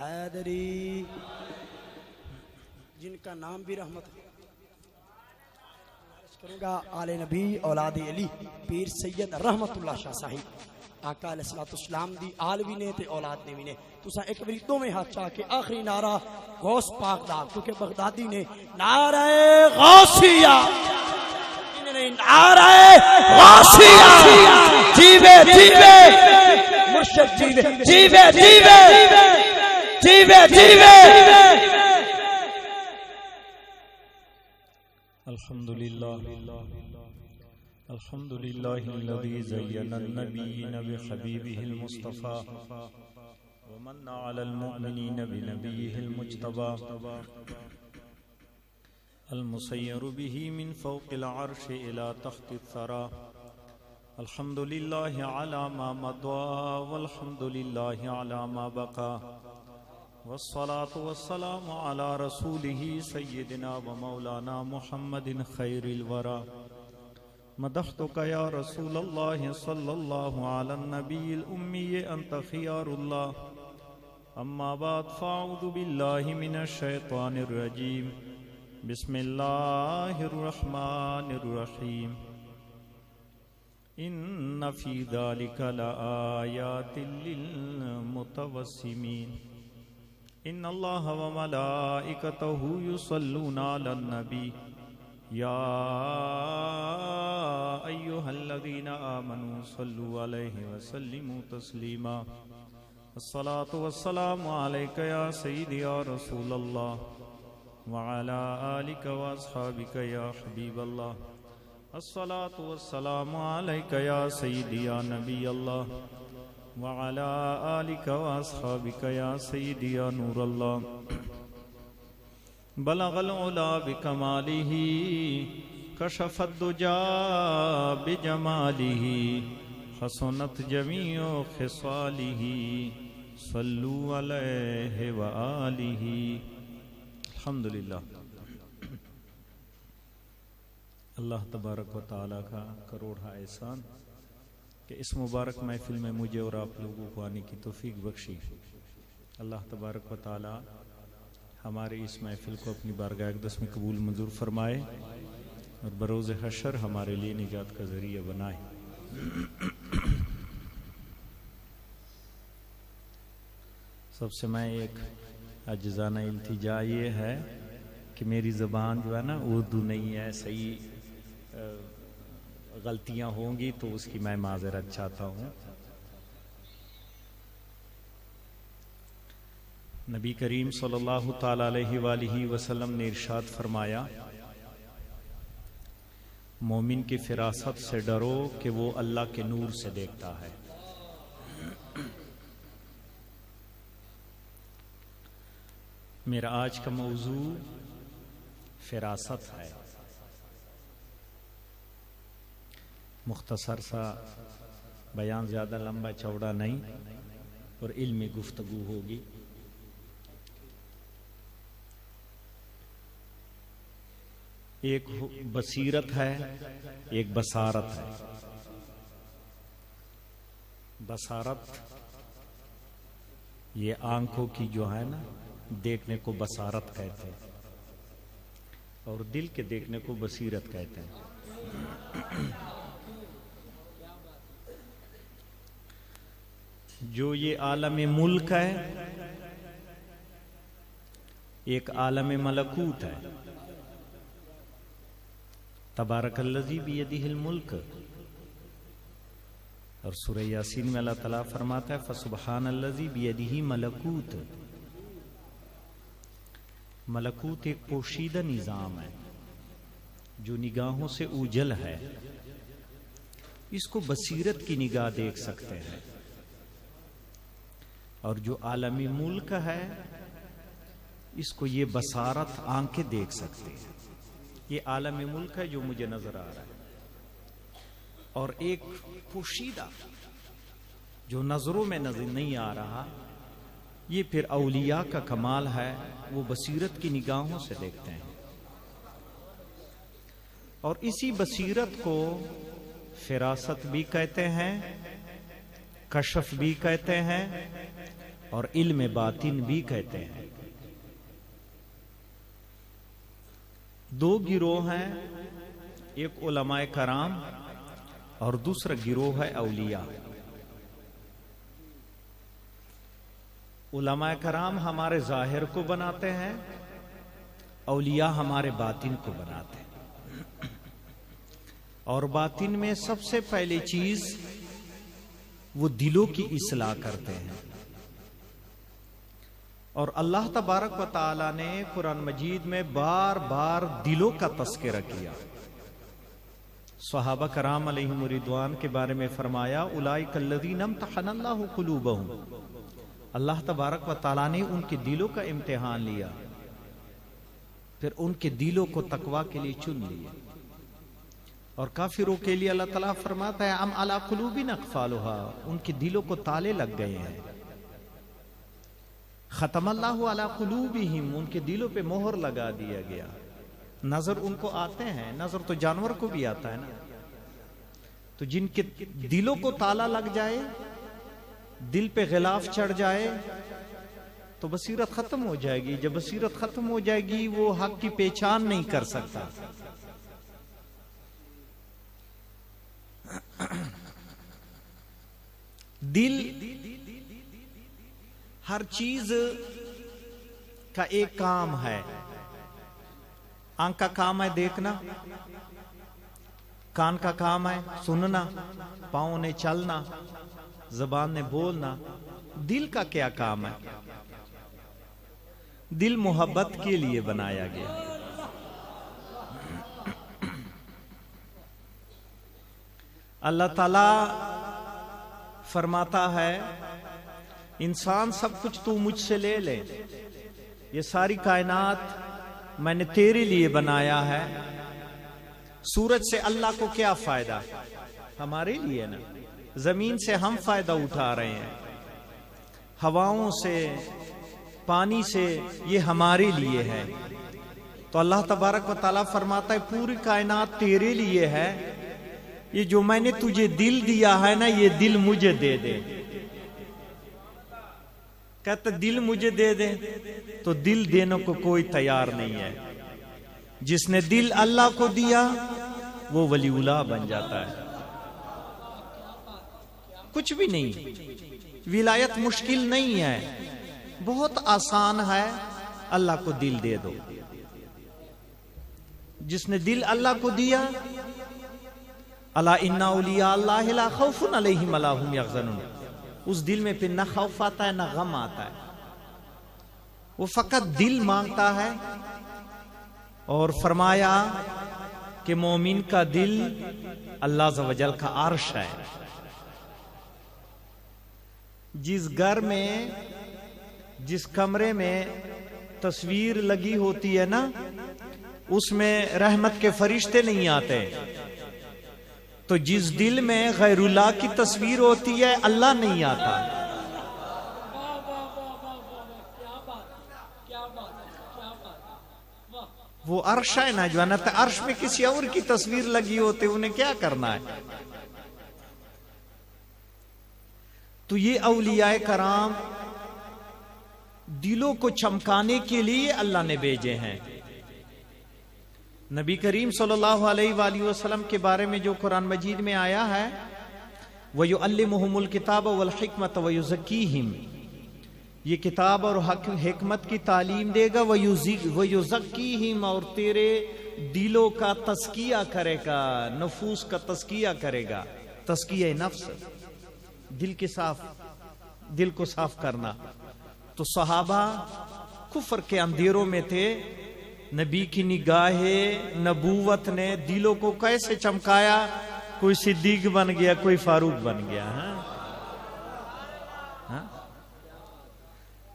حیدری جن کا نام بھی رحمت ہے کروں گا آل نبی اولاد علی پیر سید رحمت اللہ شاہ صاحب آقا علیہ الصلوۃ والسلام دی آل بھی نے تے اولاد نے بھی نے تساں ایک باری دوویں ہاتھ چا کے آخری نعرہ غوث پاک دا کیونکہ بغدادی نے نعرہ غوثیہ نعرہ غوثیہ جیوے جیوے مرشد جیوے جیوے جیوے جیوے جیوے الحمد لله الذي زين النبيين بحبيبه المصطفى ومن على المؤمنين بنبيه المجتبى المسير به من فوق العرش إلى تحت الثرى الحمد لله على ما مضى والحمد لله على ما بقى والصلاة والسلام على رسوله سيدنا ومولانا محمد خير الورى مدحتك يا رسول الله صلى الله على النبي الأمي أنت خيار الله أما بعد فأعوذ بالله من الشيطان الرجيم بسم الله الرحمن الرحيم إن في ذلك لآيات للمتوسمين إن الله وملائكته يصلون على النبي يا أيها الذين آمنوا صلوا عليه وسلموا تسليما الصلاة والسلام عليك يا سيدي يا رسول الله وعلى آلك وأصحابك يا حبيب الله الصلاة والسلام عليك يا سيدي يا نبي الله وعلى آلك وأصحابك يا سيدي يا نور الله بلغ العلا بكماله كشف الدجى بجماله حسنت جميع خصاله صلوا عليه وآله الحمدللہ۔ اللہ تبارک و تعالیٰ کا کروڑا احسان کہ اس مبارک محفل میں مجھے اور آپ لوگوں کو آنے کی توفیق بخشی۔ اللہ تبارک و تعالیٰ ہمارے اس محفل کو اپنی بارگاہ اقدس میں قبول منظور فرمائے اور بروز حشر ہمارے لیے نجات کا ذریعہ بنائے۔ سب سے میں ایک عاجزانہ التجا یہ ہے کہ میری زبان جو ہے نا اردو نہیں ہے، صحیح غلطیاں ہوں گی تو اس کی میں معذرت چاہتا ہوں۔ نبی کریم صلی اللہ تعالی علیہ وآلہ وسلم نے ارشاد فرمایا، مومن کی فراست سے ڈرو کہ وہ اللہ کے نور سے دیکھتا ہے۔ میرا آج کا موضوع فراست ہے، مختصر سا بیان، زیادہ لمبا چوڑا نہیں، اور علمی گفتگو ہوگی۔ ایک بصیرت ہے، ایک بصارت ہے۔ بصارت یہ آنکھوں کی جو ہے نا دیکھنے کو بصارت کہتے ہیں، اور دل کے دیکھنے کو بصیرت کہتے ہیں۔ جو یہ عالم ملک ہے، ایک عالم ملکوت ہے۔ تبارک الذی بیدہ الملک، اور سورہ یاسین میں اللہ تعالیٰ فرماتا ہے فسبحان الذی بیدہ ملکوت۔ ملکوت ایک پوشیدہ نظام ہے جو نگاہوں سے اوجھل ہے، اس کو بصیرت کی نگاہ دیکھ سکتے ہیں، اور جو عالمی ملک ہے اس کو یہ بصارت آنکھیں دیکھ سکتے ہیں۔ یہ عالم ملک ہے جو مجھے نظر آ رہا ہے، اور ایک پوشیدہ جو نظروں میں نظر نہیں آ رہا، یہ پھر اولیاء کا کمال ہے، وہ بصیرت کی نگاہوں سے دیکھتے ہیں۔ اور اسی بصیرت کو فراست بھی کہتے ہیں، کشف بھی کہتے ہیں، اور علم باطن بھی کہتے ہیں۔ دو گروہ ہیں، ایک علماء کرام اور دوسرا گروہ ہے اولیاء۔ علماء کرام ہمارے ظاہر کو بناتے ہیں، اولیاء ہمارے باطن کو بناتے ہیں۔ اور باطن میں سب سے پہلی چیز وہ دلوں کی اصلاح کرتے ہیں۔ اور اللہ تبارک و تعالی نے قرآن مجید میں بار بار دلوں کا تذکرہ کیا۔ صحابہ کرام علیہم رضوان کے بارے میں فرمایا اولئک الذین امتحن اللہ قلوبہم، اللہ تبارک و تعالی نے ان کے دلوں کا امتحان لیا، پھر ان کے دلوں کو تقوی کے لیے چن لیا۔ اور کافروں کے لیے اللہ تعالیٰ فرماتا ہے ام علی قلوب اقفالها، ان کے دلوں کو تالے لگ گئے ہیں۔ ختم اللہ علی قلوبہم، ان کے دلوں پہ مہر لگا دیا گیا۔ نظر ان کو آتے ہیں، نظر تو جانور کو بھی آتا ہے نا، تو جن کے دلوں کو تالا لگ جائے، دل پہ غلاف چڑھ جائے تو بصیرت ختم ہو جائے گی۔ جب بصیرت ختم ہو جائے گی وہ حق کی پہچان نہیں کر سکتا۔ دل ہر چیز کا ایک کام ہے۔ آنکھ کا کام ہے دیکھنا، کان کا کام ہے سننا، پاؤں نے چلنا، زبان نے بولنا۔ دل کا کیا کام ہے؟ دل محبت کے لیے بنایا گیا۔ اللہ تعالی فرماتا ہے انسان سب کچھ تو مجھ سے لے لے، یہ ساری کائنات میں نے تیرے لیے بنایا ہے۔ سورج سے اللہ کو کیا فائدہ؟ ہمارے لیے نا۔ زمین سے ہم فائدہ اٹھا رہے ہیں، ہواؤں سے، پانی سے، یہ ہمارے لیے ہے۔ تو اللہ تبارک و تعالیٰ فرماتا ہے پوری کائنات تیرے لیے ہے، یہ جو میں نے تجھے دل دیا ہے نا، یہ دل مجھے دے دے۔ کہتا دل مجھے دے دے، تو دل دینے کو کوئی تیار نہیں ہے۔ جس نے دل اللہ کو دیا وہ ولی اللہ بن جاتا ہے۔ کچھ بھی نہیں، ولایت مشکل نہیں ہے، بہت آسان ہے، اللہ کو دل دے دو۔ جس نے دل اللہ کو دیا، الا ان اولیاء اللہ لا خوف علیہم ولا هم یحزنون، اس دل میں پھر نہ خوف آتا ہے نہ غم آتا ہے، وہ فقط دل مانگتا ہے۔ اور فرمایا کہ مومن کا دل اللہ عز و جل کا عرش ہے۔ جس گھر میں، جس کمرے میں تصویر لگی ہوتی ہے نا، اس میں رحمت کے فرشتے نہیں آتے۔ تو جس دل میں غیر اللہ کی تصویر ہوتی ہے اللہ نہیں آتا۔ وہ عرش ہے نا، جو ہے نا، عرش میں کسی اور کی تصویر لگی ہوتی، انہیں کیا کرنا ہے؟ تو یہ اولیاء کرام دلوں کو چمکانے کے لیے اللہ نے بھیجے ہیں۔ نبی کریم صلی اللہ علیہ وآلہ وسلم کے بارے میں جو قرآن مجید میں آیا ہے وَيُعَلِّمُهُمُ الْكِتَابَ وَالْحِكْمَةَ وَيُزَكِّيهِمْ، یہ کتاب اور حکمت کی تعلیم دے گا، وَيُزَكِّيهِمْ، اور تیرے دلوں کا تزکیہ کرے گا، نفوس کا تزکیہ کرے گا۔ تزکیہ نفس، دل کے صاف، دل کو صاف کرنا۔ تو صحابہ کفر کے اندھیروں میں تھے، نبی کی نگاہ نبوت نے دلوں کو کیسے چمکایا، کوئی صدیق بن گیا، کوئی فاروق بن گیا۔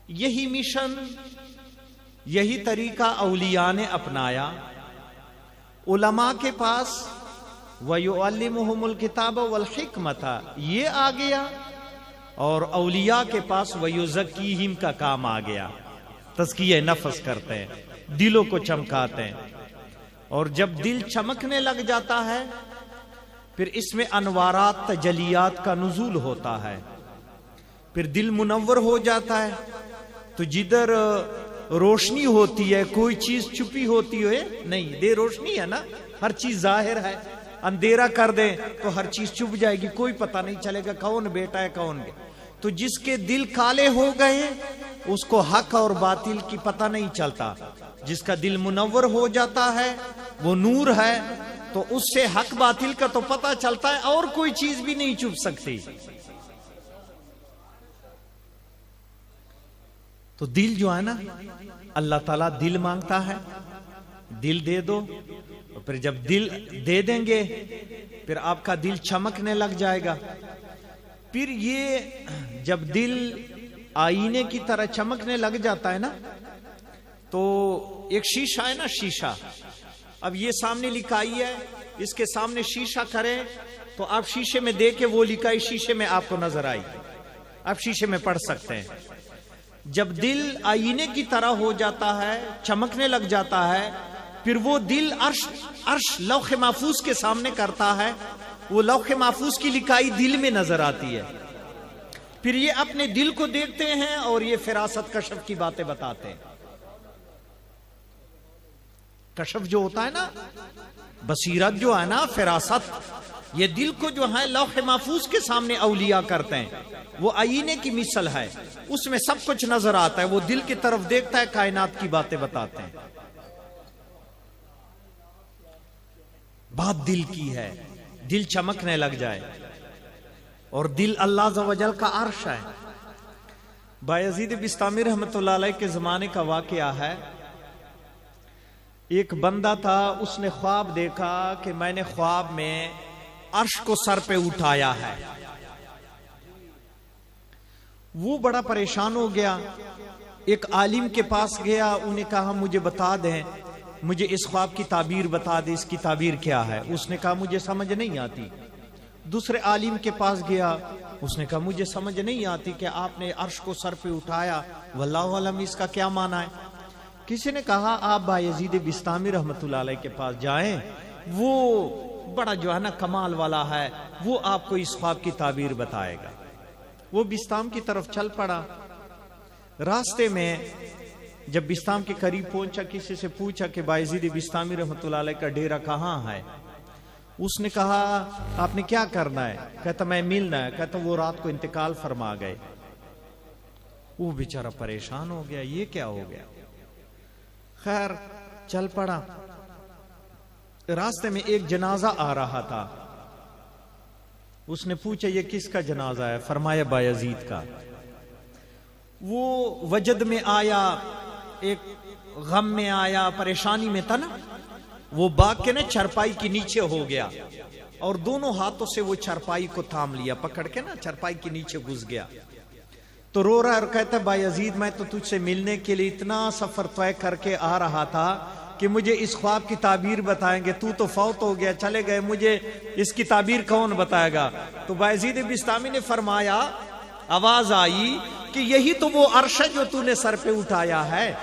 یہی مشن، یہی طریقہ اولیاء نے اپنایا۔ علماء کے پاس وَيُعَلِّمُهُمُ الْكِتَابَ وَالْحِكْمَةَ یہ آ گیا، اور اولیاء کے پاس وَيُزَكِّيهِمْ کا کام آ گیا۔ تزکیہ نفس کرتے ہیں، دلوں کو چمکاتے ہیں۔ اور جب دل چمکنے لگ جاتا ہے پھر اس میں انوارات، تجلیات کا نزول ہوتا ہے۔ پھر دل منور ہو جاتا ہے. تو جدھر روشنی ہوتی ہے کوئی چیز چھپی ہوتی ہے نہیں. دے روشنی ہے نا, ہر چیز ظاہر ہے. اندھیرا کر دیں تو ہر چیز چھپ جائے گی, کوئی پتہ نہیں چلے گا کون بیٹا ہے کون گیا. تو جس کے دل کالے ہو گئے اس کو حق اور باطل کی پتہ نہیں چلتا. جس کا دل منور ہو جاتا ہے وہ نور ہے, تو اس سے حق باطل کا تو پتہ چلتا ہے اور کوئی چیز بھی نہیں چھپ سکتی. تو دل جو ہے نا, اللہ تعالیٰ دل مانگتا ہے, دل دے دو. پھر جب دل دے دیں گے پھر آپ کا دل چمکنے لگ جائے گا. پھر یہ جب دل آئینے کی طرح چمکنے لگ جاتا ہے نا, تو ایک شیشہ ہے نا, شیشہ. اب یہ سامنے لکھائی ہے, اس کے سامنے شیشہ کریں تو آپ شیشے میں دیکھیں وہ لکھائی شیشے میں آپ کو نظر آئی, آپ شیشے میں پڑھ سکتے ہیں. جب دل آئینے کی طرح ہو جاتا ہے, چمکنے لگ جاتا ہے, پھر وہ دل عرش لوح محفوظ کے سامنے کرتا ہے. وہ لوح محفوظ کی لکھائی دل میں نظر آتی ہے. پھر یہ اپنے دل کو دیکھتے ہیں اور یہ فراست کشف کی باتیں بتاتے ہیں. کشف جو ہوتا ہے نا, بصیرت جو ہے نا, فراست, یہ دل کو جو ہے لوح محفوظ کے سامنے اولیاء کرتے ہیں. وہ آئینے کی مثل ہے, اس میں سب کچھ نظر آتا ہے. وہ دل کی طرف دیکھتا ہے, کائنات کی باتیں بتاتے ہیں. بات دل کی ہے, دل چمکنے لگ جائے. اور دل اللہ عز و جل کا عرش ہے. بایزید بستامی رحمۃ اللہ علیہ کے زمانے کا واقعہ ہے. ایک بندہ تھا, اس نے خواب دیکھا کہ میں نے خواب میں عرش کو سر پہ اٹھایا ہے. وہ بڑا پریشان ہو گیا. ایک عالم کے پاس گیا, انہیں کہا مجھے بتا دیں, مجھے اس خواب کی تعبیر بتا دیں, اس کی تعبیر کیا ہے. اس نے کہا مجھے سمجھ نہیں آتی. دوسرے عالم کے پاس گیا, اس نے کہا مجھے سمجھ نہیں آتی کہ آپ نے عرش کو سر پہ اٹھایا, واللہ علم اس کا کیا معنی ہے. کسی نے کہا آپ بایزید بستامی رحمت اللہ علیہ کے پاس جائیں, وہ بڑا جو ہے نا کمال والا ہے, وہ آپ کو اس خواب کی تعبیر بتائے گا. وہ بستام کی طرف چل پڑا. راستے میں جب بستام کے قریب پہنچا, کسی سے پوچھا کہ بایزید بستامی رحمت اللہ علیہ کا ڈیرا کہاں ہے. اس نے کہا آپ نے کیا کرنا ہے. کہتا میں ملنا ہے. کہتا وہ رات کو انتقال فرما گئے. وہ بیچارہ پریشان ہو گیا, یہ کیا ہو گیا. خیر چل پڑا. راستے میں ایک جنازہ آ رہا تھا. اس نے پوچھا یہ کس کا جنازہ ہے. فرمایا بایزید کا. وہ وجد میں آیا, ایک غم میں آیا, پریشانی میں تھا نا. وہ باغ کے نا چرپائی کے نیچے ہو گیا اور دونوں ہاتھوں سے وہ چرپائی کو تھام لیا, پکڑ کے نا چرپائی کے نیچے گھس گیا. تو رو رہا ہے اور کہتا ہے بایزید میں تو تجھ سے ملنے کے لیے اتنا سفر طے کر کے آ رہا تھا کہ مجھے اس خواب کی تعبیر بتائیں گے. تو فوت ہو گیا, چلے گئے, مجھے اس کی تعبیر کون بتائے گا. تو بایزید بستامی نے فرمایا, آواز آئی کہ یہی تو وہ عرش ہے جو تو نے سر پہ اٹھایا ہے.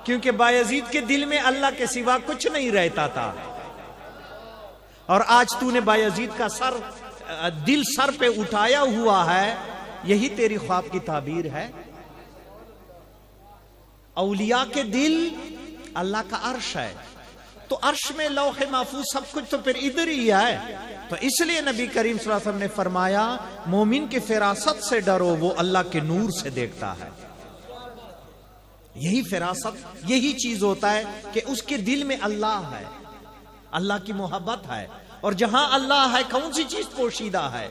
کیونکہ بایزید کے دل میں اللہ کے سوا کچھ نہیں رہتا تھا, اور آج تو نے بایزید کا دل سر پہ اٹھایا ہوا ہے. یہی تیری خواب کی تعبیر ہے. اولیاء کے دل اللہ کا عرش ہے. تو عرش میں لوح محفوظ سب کچھ تو پھر ادھر ہی ہے. تو اس لیے نبی کریم صلی اللہ علیہ وسلم نے فرمایا مومن کی فراست سے ڈرو, وہ اللہ کے نور سے دیکھتا ہے. یہی فراست, یہی چیز ہوتا ہے کہ اس کے دل میں اللہ ہے, اللہ کی محبت ہے. اور جہاں اللہ ہے کون سی چیز پوشیدہ ہے.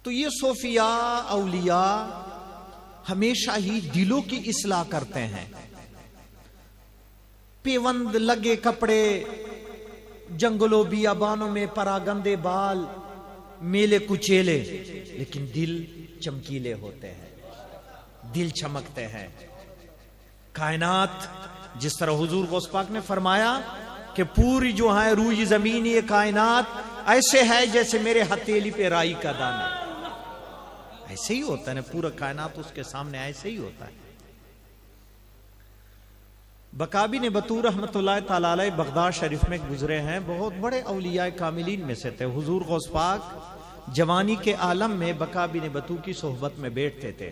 تو یہ صوفیاء اولیاء ہمیشہ ہی دلوں کی اصلاح کرتے ہیں. پیوند لگے کپڑے, جنگلوں بیابانوں میں پراگندے بال, میلے کچیلے, لیکن دل چمکیلے ہوتے ہیں, دل چمکتے ہیں. کائنات جس طرح حضور غوث پاک نے فرمایا کہ پوری جو ہے روئی زمین یہ کائنات ایسے ہے جیسے میرے ہتھیلی پہ رائی کا دانہ. ایسے ہی ہوتا ہے نا, پورا کائنات اس کے سامنے ایسے ہی ہوتا ہے. بقابی نے بطور رحمت اللہ تعالی بغداد شریف میں گزرے ہیں, بہت بڑے اولیاء کاملین میں سے تھے. حضور غوث پاک جوانی کے عالم میں بقا بن بطو کی صحبت میں بیٹھتے تھے،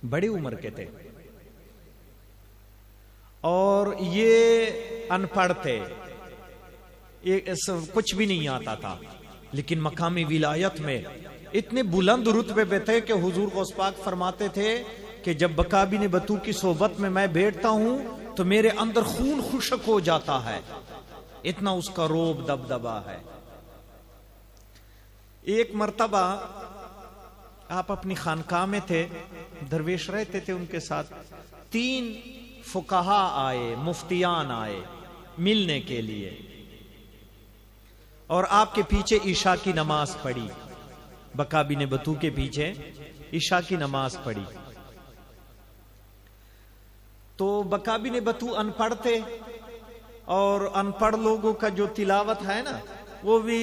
بڑی عمر کے تھے، اور یہ ان پڑھ تھے، کچھ بھی نہیں آتا تھا، لیکن مقامی ولایت میں اتنے بلند رتبے پہ تھے کہ حضور غوث پاک فرماتے تھے کہ جب بقا بن بطو کی صحبت میں بیٹھتا ہوں تو میرے اندر خون خشک ہو جاتا ہے، اتنا اس کا روب دبدبا ہے۔ ایک مرتبہ آپ اپنی خانقاہ میں تھے، درویش رہتے تھے، ان کے ساتھ 3 فقہا آئے، مفتیان آئے ملنے کے لیے، اور آپ کے پیچھے عشاء کی نماز پڑھی، بقا بن بطو کے پیچھے عشاء کی نماز پڑھی۔ تو بقا بن بطو ان پڑھ تھے، اور ان پڑھ لوگوں کا جو تلاوت ہے نا وہ بھی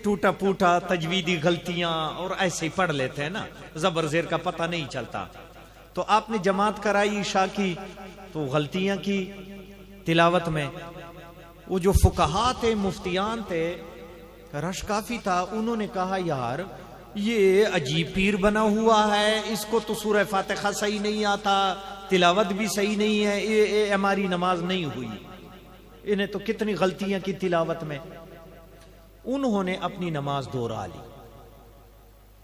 ٹوٹا پوٹا، تجویدی غلطیاں اور ایسے ہی پڑھ لیتے ہیں نا، زبر زیر کا پتہ نہیں چلتا۔ تو آپ نے جماعت کرائی عشاء کی، تو غلطیاں کی تلاوت میں۔ وہ جو فقہا تھے، مفتیان تھے، رش کافی تھا، انہوں نے کہا یار یہ عجیب پیر بنا ہوا ہے، اس کو تو سورہ فاتحہ صحیح نہیں آتا، تلاوت بھی صحیح نہیں ہے، یہ ہماری نماز نہیں ہوئی، انہیں تو کتنی غلطیاں کی تلاوت میں۔ انہوں نے اپنی نماز دوہرا لی،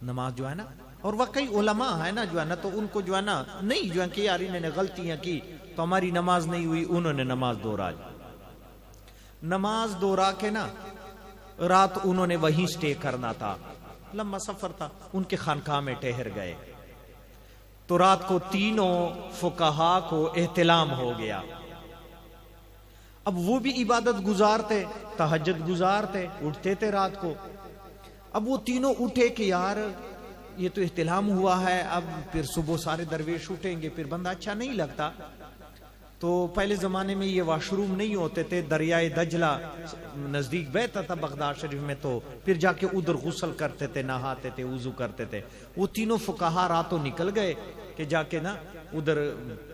نماز جو ہے نا، اور واقعی علماء ہے نا جو ہے نا، تو ان کو جو ہے نا نہیں جو ہے کہ یار انہوں نے غلطیاں کی تو ہماری نماز نہیں ہوئی، انہوں نے نماز دوہرا لی۔ نماز دوہرا کے نا رات انہوں نے وہیں سٹے کرنا تھا، لمبا سفر تھا، ان کے خانقاہ میں ٹھہر گئے۔ تو رات کو تینوں فقہا کو احتلام ہو گیا۔ اب وہ بھی عبادت گزار تھے، تہجد گزار تھے، اٹھتے تھے رات کو۔ اب وہ تینوں اٹھے کہ یار یہ تو احتلام ہوا ہے، اب پھر صبح سارے درویش اٹھیں گے، پھر بندہ اچھا نہیں لگتا۔ تو پہلے زمانے میں یہ واش روم نہیں ہوتے تھے، دریائے دجلہ نزدیک بہتا تھا بغداد شریف میں، تو پھر جا کے ادھر غسل کرتے تھے، نہاتے تھے، وضو کرتے تھے۔ وہ تینوں فقہا راتوں نکل گئے کہ جا کے نا ادھر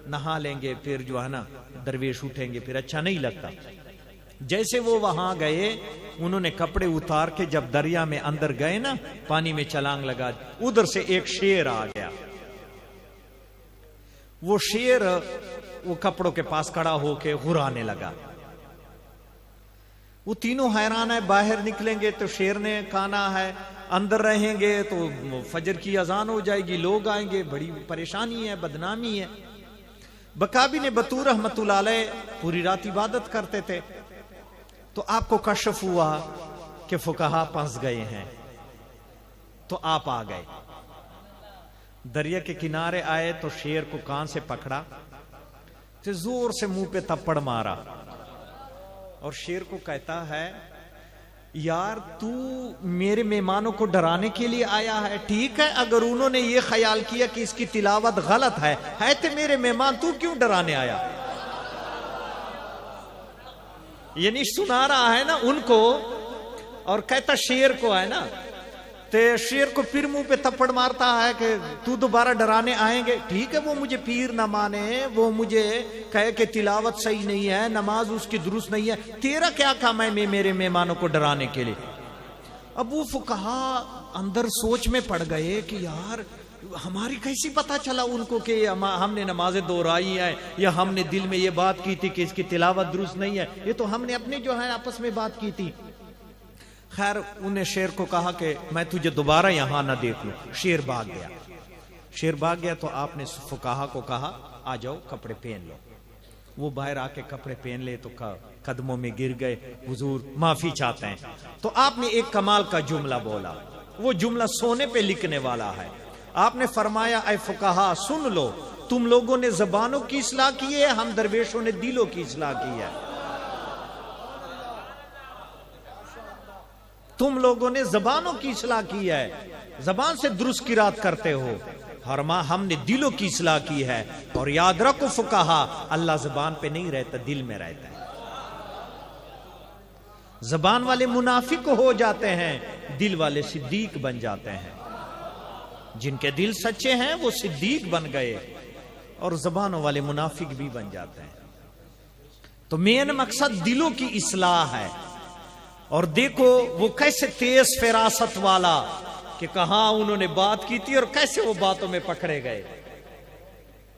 نہا لیں گے، پھر جو ہے نا درویش اٹھیں گے، پھر اچھا نہیں لگتا۔ جیسے وہ وہاں گئے، انہوں نے کپڑے اتار کے جب دریا میں اندر گئے نا، پانی میں چھلانگ لگا، ادھر سے ایک شیر آ گیا۔ وہ شیر وہ کپڑوں کے پاس کھڑا ہو کے غرانے لگا۔ وہ تینوں حیران ہے، باہر نکلیں گے تو شیر نے کانا ہے، اندر رہیں گے تو فجر کی اذان ہو جائے گی، لوگ آئیں گے، بڑی پریشانی ہے، بدنامی ہے۔ بقا بن بطو رحمۃ اللہ علیہ پوری رات عبادت کرتے تھے۔ تو آپ کو کشف ہوا کہ فقہا پھنس گئے ہیں، تو آپ آ گئے، دریا کے کنارے آئے تو شیر کو کان سے پکڑا، تو زور سے منہ پہ تھپڑ مارا، اور شیر کو کہتا ہے یار تو میرے مہمانوں کو ڈرانے کے لیے آیا ہے، ٹھیک ہے اگر انہوں نے یہ خیال کیا کہ اس کی تلاوت غلط ہے تو میرے مہمان، تو کیوں ڈرانے آیا؟ یعنی سنا رہا ہے نا ان کو، اور کہتا شیر کو ہے نا، تو شیر کو پھر منہ پہ تھپڑ مارتا ہے کہ تو دوبارہ ڈرانے آئیں گے، ٹھیک ہے وہ مجھے پیر نہ مانے، وہ مجھے کہے کہ تلاوت صحیح نہیں ہے، نماز اس کی درست نہیں ہے، تیرا کیا کام ہے میرے مہمانوں کو ڈرانے کے لیے؟ اب وہ فقہا اندر سوچ میں پڑ گئے کہ یار ہماری کیسی پتہ چلا ان کو کہ ہم نے نمازیں دہرائی ہیں، یا ہم نے دل میں یہ بات کی تھی کہ اس کی تلاوت درست نہیں ہے، یہ تو ہم نے اپنے جو ہے آپس میں بات کی تھی۔ خیر انہیں شیر کو کہا کہ میں تجھے دوبارہ یہاں نہ دیکھ لوں۔ شیر بھاگ گیا، شیر بھاگ گیا تو آپ نے فقہا کو کہا آ جاؤ کپڑے پہن لو۔ وہ باہر آ کے کپڑے پہن لے تو قدموں میں گر گئے، حضور معافی چاہتے ہیں۔ تو آپ نے ایک کمال کا جملہ بولا، وہ جملہ سونے پہ لکھنے والا ہے۔ آپ نے فرمایا اے فقہا سن لو، تم لوگوں نے زبانوں کی اصلاح کی ہے، ہم درویشوں نے دلوں کی اصلاح کی ہے۔ تم لوگوں نے زبانوں کی اصلاح کی ہے، زبان سے درست قرات کرتے ہو، اور ہم نے دلوں کی اصلاح کی ہے۔ اور یاد رکھو فقہا، اللہ زبان پہ نہیں رہتا، دل میں رہتا ہے۔ زبان والے منافق ہو جاتے ہیں، دل والے صدیق بن جاتے ہیں۔ جن کے دل سچے ہیں وہ صدیق بن گئے، اور زبانوں والے منافق بھی بن جاتے ہیں۔ تو مین مقصد دلوں کی اصلاح ہے۔ اور دیکھو وہ کیسے تیز فراست والا کہ کہاں انہوں نے بات کی تھی اور کیسے وہ باتوں میں پکڑے گئے.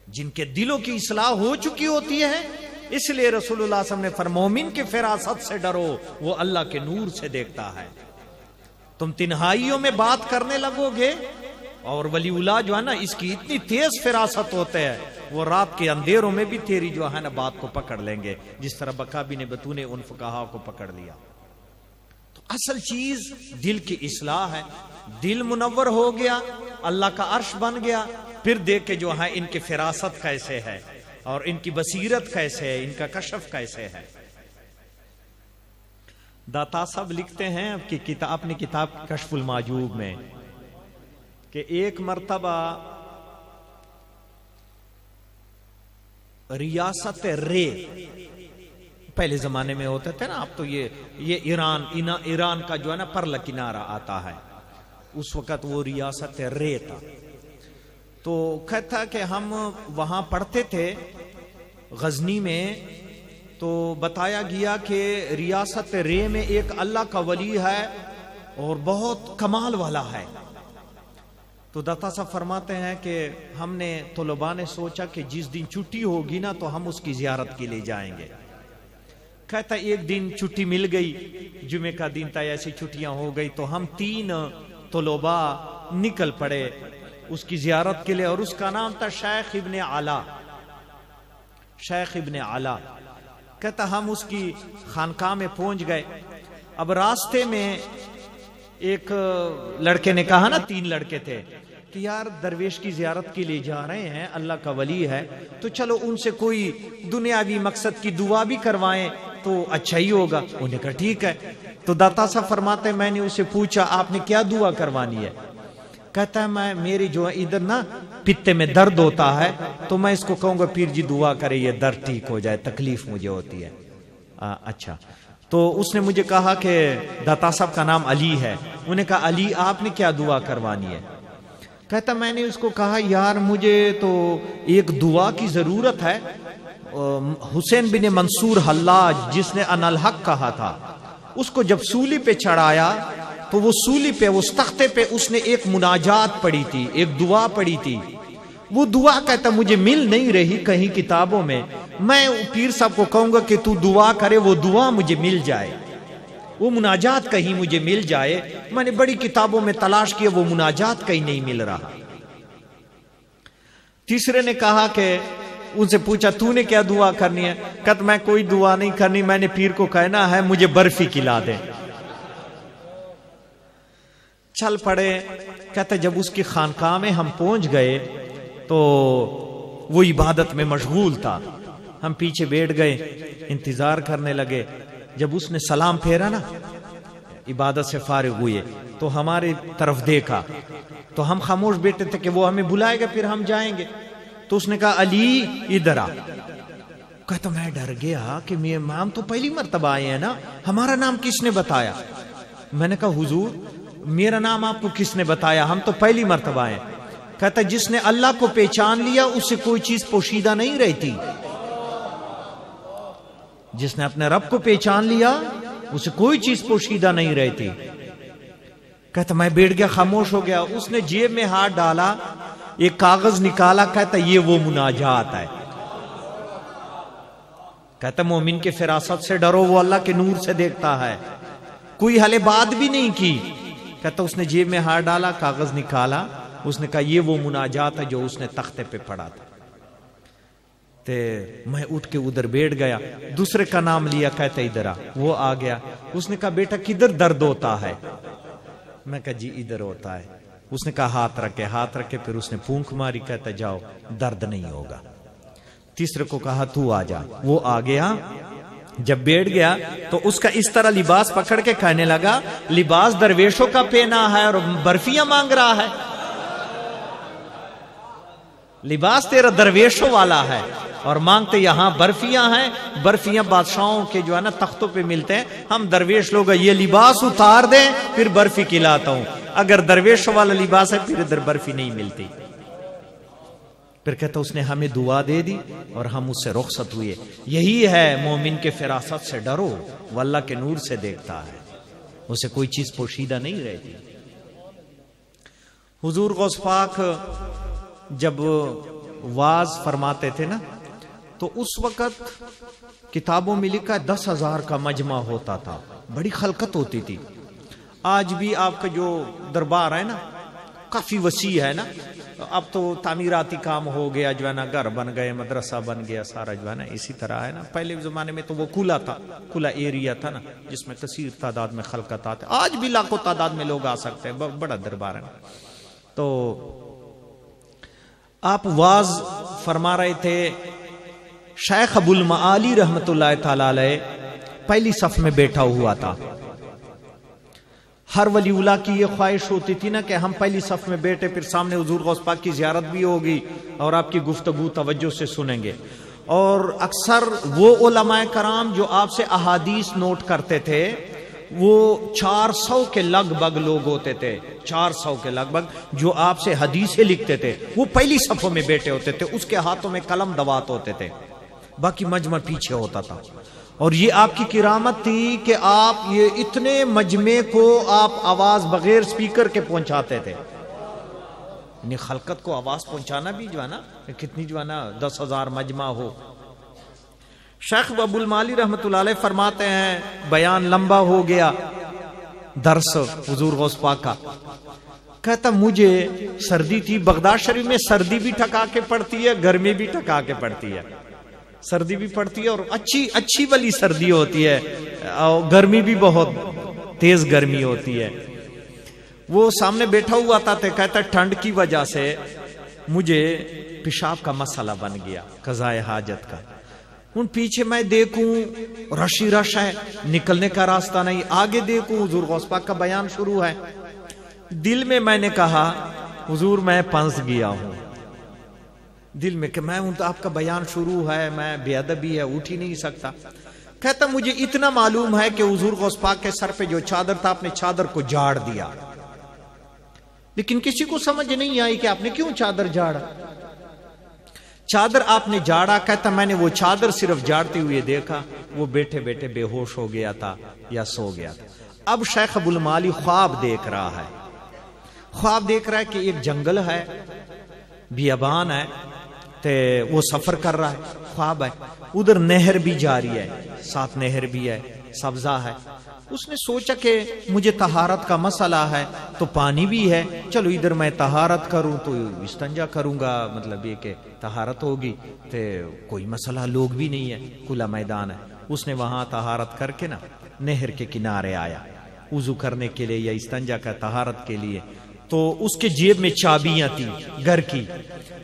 جن کے دلوں کی اصلاح ہو چکی ہوتی ہے، اس لیے رسول اللہ صلی اللہ علیہ وسلم نے فرمایا مومن کی فراست سے ڈرو، وہ اللہ کے نور سے دیکھتا ہے. تم تنہائیوں میں بات کرنے لگو گے، اور ولی اللہ جو ہے نا اس کی اتنی تیز فراست ہوتے ہے، وہ رات کے اندھیروں میں بھی تیری جو ہے نا بات کو پکڑ لیں گے، جس طرح بکا بن بطو نے ان فقہا کو پکڑ لیا. تو اصل چیز دل کی اصلاح ہے. دل منور ہو گیا، اللہ کا عرش بن گیا، پھر دیکھ کے جو ہے ان کی فراست کیسے ہے اور ان کی بصیرت کیسے ہے، ان کا کشف کیسے ہے. داتا صاحب لکھتے ہیں اپنی کتاب کشف المعجوب میں کہ ایک مرتبہ ریاست رے، پہلے زمانے میں ہوتے تھے نا، اب تو یہ ایران کا جو ہے نا پرلا کنارہ آتا ہے، اس وقت وہ ریاست رے تھا. تو کہتا کہ ہم وہاں پڑھتے تھے غزنی میں، تو بتایا گیا کہ ریاست رے میں ایک اللہ کا ولی ہے اور بہت کمال والا ہے. تو داتا صاحب فرماتے ہیں کہ ہم نے طلباء نے سوچا کہ جس دن چھٹی ہوگی نا تو ہم اس کی زیارت کے لیے جائیں گے. کہتا ایک دن چھٹی مل گئی، جمعے کا دن تھا، ایسی چھٹیاں ہو گئی، تو ہم 3 طلباء نکل پڑے اس کی زیارت کے لیے، اور اس کا نام تھا شیخ ابن علا. شیخ ابن علا کہتا ہم اس کی خانقاہ میں پہنچ گئے. اب راستے میں ایک لڑکے نے کہا نا، 3 لڑکے تھے کہ یار درویش کی زیارت کے لیے جا رہے ہیں، اللہ کا ولی ہے، تو چلو ان سے کوئی دنیاوی مقصد کی دعا بھی کروائیں تو اچھا ہی ہوگا. انہوں نے کہا ٹھیک ہے. تو داتا صاحب فرماتے ہیں میں نے اسے پوچھا آپ نے کیا دعا کروانی ہے؟ کہتا ہے میری جو ادھر نا پتے میں درد ہوتا ہے، تو میں اس کو کہوں گا پیر جی دعا کرے یہ درد ٹھیک ہو جائے، تکلیف مجھے ہوتی ہے. اچھا. تو اس نے مجھے کہا کہ داتا صاحب کا نام علی ہے. انہوں نے کہا علی آپ نے کیا دعا کروانی ہے؟ کہتا میں نے اس کو کہا یار مجھے تو ایک دعا کی ضرورت ہے. حسین بن منصور حلاج جس نے ان الحق کہا تھا، اس کو جب سولی پہ چڑھایا تو وہ سولی پہ اس تختے پہ اس نے ایک مناجات پڑھی تھی، ایک دعا پڑھی تھی. وہ دعا کہتا مجھے مل نہیں رہی کہیں کتابوں میں، میں پیر صاحب کو کہوں گا کہ تو دعا کرے وہ دعا مجھے مل جائے، وہ مناجات کہیں مجھے مل جائے. میں نے بڑی کتابوں میں تلاش کیا، وہ مناجات کہیں نہیں مل رہا. تیسرے نے کہا کہ ان سے پوچھا تو نے کیا دعا کرنی ہے؟ کہتا میں کوئی دعا نہیں کرنی، میں نے پیر کو کہنا ہے مجھے برفی کھلا دے. چل پڑے. کہتا جب اس کی خانقاہ میں ہم پہنچ گئے تو وہ عبادت میں مشغول تھا. ہم پیچھے بیٹھ گئے، انتظار کرنے لگے. جب اس نے سلام پھیرا نا، عبادت سے فارغ ہوئے، تو ہماری طرف دیکھا تو ہم خاموش بیٹھے تھے کہ وہ ہمیں بلائے گا پھر ہم جائیں گے. تو اس نے کہا علی ادھر آ. کہتا میں ڈر گیا کہ ہم تو پہلی مرتبہ آئے ہیں نا، ہمارا نام کس نے بتایا؟ میں نے کہا حضور میرا نام آپ کو کس نے بتایا؟ ہم تو پہلی مرتبہ آئے. کہتا جس نے اللہ کو پہچان لیا اس سے کوئی چیز پوشیدہ نہیں رہتی. جس نے اپنے رب کو پہچان لیا اسے کوئی چیز پوشیدہ نہیں رہتی. کہتا میں بیٹھ گیا، خاموش ہو گیا. اس نے جیب میں ہاتھ ڈالا، ایک کاغذ نکالا. کہتا یہ وہ مناجات ہے. کہتا مومن کے فراست سے ڈرو، وہ اللہ کے نور سے دیکھتا ہے. کوئی حل بات بھی نہیں کی. کہتا اس نے جیب میں ہاتھ ڈالا، کاغذ نکالا. اس نے کہا یہ وہ مناجات ہے جو اس نے تختے پہ پڑھا تھا. تے میں اٹھ کے ادھر بیٹھ گیا. دوسرے کا نام لیا. کہتا ادھر آ. وہ آ گیا. اس نے کہا بیٹا کدھر درد ہوتا ہے؟ میں کہا جی ادھر ہوتا ہے. اس نے کہا ہاتھ رکھے. ہاتھ رکھے پھر اس نے پھونک ماری. کہتا جاؤ درد نہیں ہوگا. تیسرے کو کہا تو آ جا. وہ آ گیا. جب بیٹھ گیا تو اس کا اس طرح لباس پکڑ کے کہنے لگا لباس درویشوں کا پہنا ہے اور برفیاں مانگ رہا ہے. لباس تیرا درویشوں والا ہے اور مانگتے یہاں برفیاں ہیں. برفیاں بادشاہوں کے جو ہے نا تختوں پہ ملتے ہیں. ہم درویش لوگ یہ لباس اتار دیں پھر برفی کھلاتا ہوں. اگر درویشوں والا لباس ہے پھر ادھر برفی نہیں ملتی. پھر کہتا اس نے ہمیں دعا دے دی اور ہم اس سے رخصت ہوئے. یہی ہے مومن کے فراست سے ڈرو، وہ اللہ کے نور سے دیکھتا ہے. اسے کوئی چیز پوشیدہ نہیں رہتی. حضور غوث پاک جب واز فرماتے تھے نا تو اس وقت کتابوں میں لکھا 10,000 کا مجمع ہوتا تھا, بڑی خلقت ہوتی تھی. آج بھی آپ کا جو دربار ہے نا کافی وسیع ہے نا, اب تو تعمیراتی کام ہو گیا جو ہے نا, گھر بن گئے, مدرسہ بن گیا, سارا جو ہے نا اسی طرح ہے نا. پہلے زمانے میں تو وہ کھلا تھا, کھلا ایریا تھا نا جس میں کثیر تعداد میں خلقت آتے. آج بھی لاکھوں تعداد میں لوگ آ سکتے ہیں, بڑا دربار ہے. تو آپ واز فرما رہے تھے. شیخ ابو المعالی رحمت اللہ تعالی علیہ پہلی صف میں بیٹھا ہوا تھا. ہر ولی اللہ کی یہ خواہش ہوتی تھی نا کہ ہم پہلی صف میں بیٹھے, پھر سامنے حضور غوث پاک کی زیارت بھی ہوگی اور آپ کی گفتگو توجہ سے سنیں گے. اور اکثر وہ علماء کرام جو آپ سے احادیث نوٹ کرتے تھے وہ 400 کے لگ بھگ لوگ ہوتے تھے, 400 کے لگ بھگ جو آپ سے حدیثیں لکھتے تھے وہ پہلی صفوں میں بیٹھے ہوتے تھے. اس کے ہاتھوں میں قلم دوات ہوتے تھے, باقی مجمع پیچھے ہوتا تھا. اور یہ آپ کی کرامت تھی کہ آپ یہ اتنے مجمع کو آپ آواز بغیر سپیکر کے پہنچاتے تھے. یعنی خلقت کو آواز پہنچانا بھی جو ہے نا, کتنی جو ہے نا 10,000 مجمع ہو. شیخ ابو المعالی رحمت اللہ علیہ فرماتے ہیں بیان لمبا ہو گیا, درس حضور غوث پاک کا. کہتا مجھے سردی تھی, بغداد شریف میں سردی بھی ٹھکا کے پڑتی ہے, گرمی بھی ٹھکا کے پڑتی ہے. سردی بھی پڑتی ہے اور اچھی والی سردی ہوتی ہے, اور گرمی بھی بہت تیز گرمی ہوتی ہے. وہ سامنے بیٹھا ہوا تھا تو کہتا ٹھنڈ کی وجہ سے مجھے پیشاب کا مسئلہ بن گیا, قضاء حاجت کا. ان پیچھے میں دیکھوں رش ہی رش ہے, نکلنے کا راستہ نہیں. آگے دیکھوں حضور غوث پاک کا بیان شروع ہے. دل میں نے کہا حضور میں پھنس گیا ہوں, دل میں کہ میں آپ کا بیان شروع ہے, میں بے ادبی ہے, اٹھ ہی نہیں سکتا. کہتا مجھے اتنا معلوم ہے کہ حضور غوث پاک کے سر پہ جو چادر تھا آپ نے چادر کو جھاڑ دیا, لیکن کسی کو سمجھ نہیں آئی کہ آپ نے کیوں چادر جھاڑا. چادر آپ نے جھاڑا. کہتا میں نے وہ چادر صرف جھاڑتے ہوئے دیکھا, وہ بیٹھے بیٹھے بے ہوش ہو گیا تھا یا سو گیا تھا. اب شیخ ابو المعالی خواب دیکھ رہا ہے, خواب دیکھ رہا ہے کہ ایک جنگل ہے, بیابان ہے, وہ سفر کر رہا ہے. خواب ہے ادھر نہر بھی جاری ہے, ساتھ نہر بھی ہے, سبزہ ہے. اس نے سوچا کہ مجھے طہارت کا مسئلہ ہے تو پانی بھی ہے, چلو ادھر میں طہارت کروں تو استنجا کروں گا, مطلب یہ کہ طہارت ہوگی, تو کوئی مسئلہ, لوگ بھی نہیں ہے, کھلا میدان ہے. اس نے وہاں طہارت کر کے نا نہر کے کنارے آیا وضو کرنے کے لیے یا استنجا کا طہارت کے لیے. تو اس کے جیب میں چابیاں تھیں گھر کی.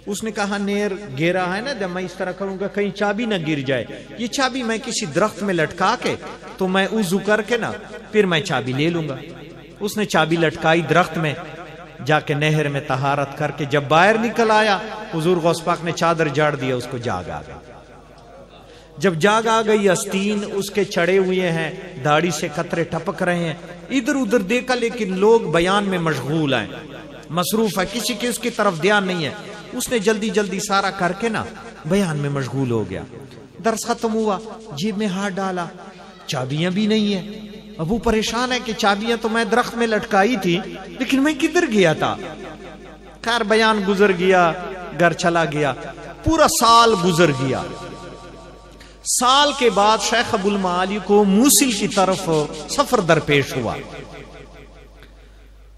اس نے کہا نہر گہرا ہے نا, جب میں اس طرح کروں گا کہیں چابی نہ گر جائے, یہ چابی میں کسی درخت میں لٹکا کے تو میں وضو کر کے نا پھر میں چابی لے لوں گا. اس نے چابی لٹکائی درخت میں, جا کے نہر میں طہارت کر کے جب باہر نکل آیا حضور غوث پاک نے چادر جاڑ دیا, اس کو جاگ آ گئی. جب جاگ آ گئی آستین اس کے چڑھے ہوئے ہیں, داڑھی سے قطرے ٹپک رہے ہیں. ادھر ادھر دیکھا لیکن لوگ بیان میں مشغول ہیں, مصروف ہے, کسی کے اس کی طرف دھیان نہیں ہے. اس نے جلدی جلدی سارا کر کے نا بیان میں مشغول ہو گیا. درس ختم ہوا, جیب میں ہاتھ ڈالا, چابیاں بھی نہیں ہیں. اب وہ پریشان ہے کہ چابیاں تو میں درخت میں لٹکائی تھی لیکن میں کدھر گیا تھا. خیر بیان گزر گیا, گھر چلا گیا. پورا سال گزر گیا. سال کے بعد شیخ ابو المعالی کو موصل کی طرف سفر درپیش ہوا.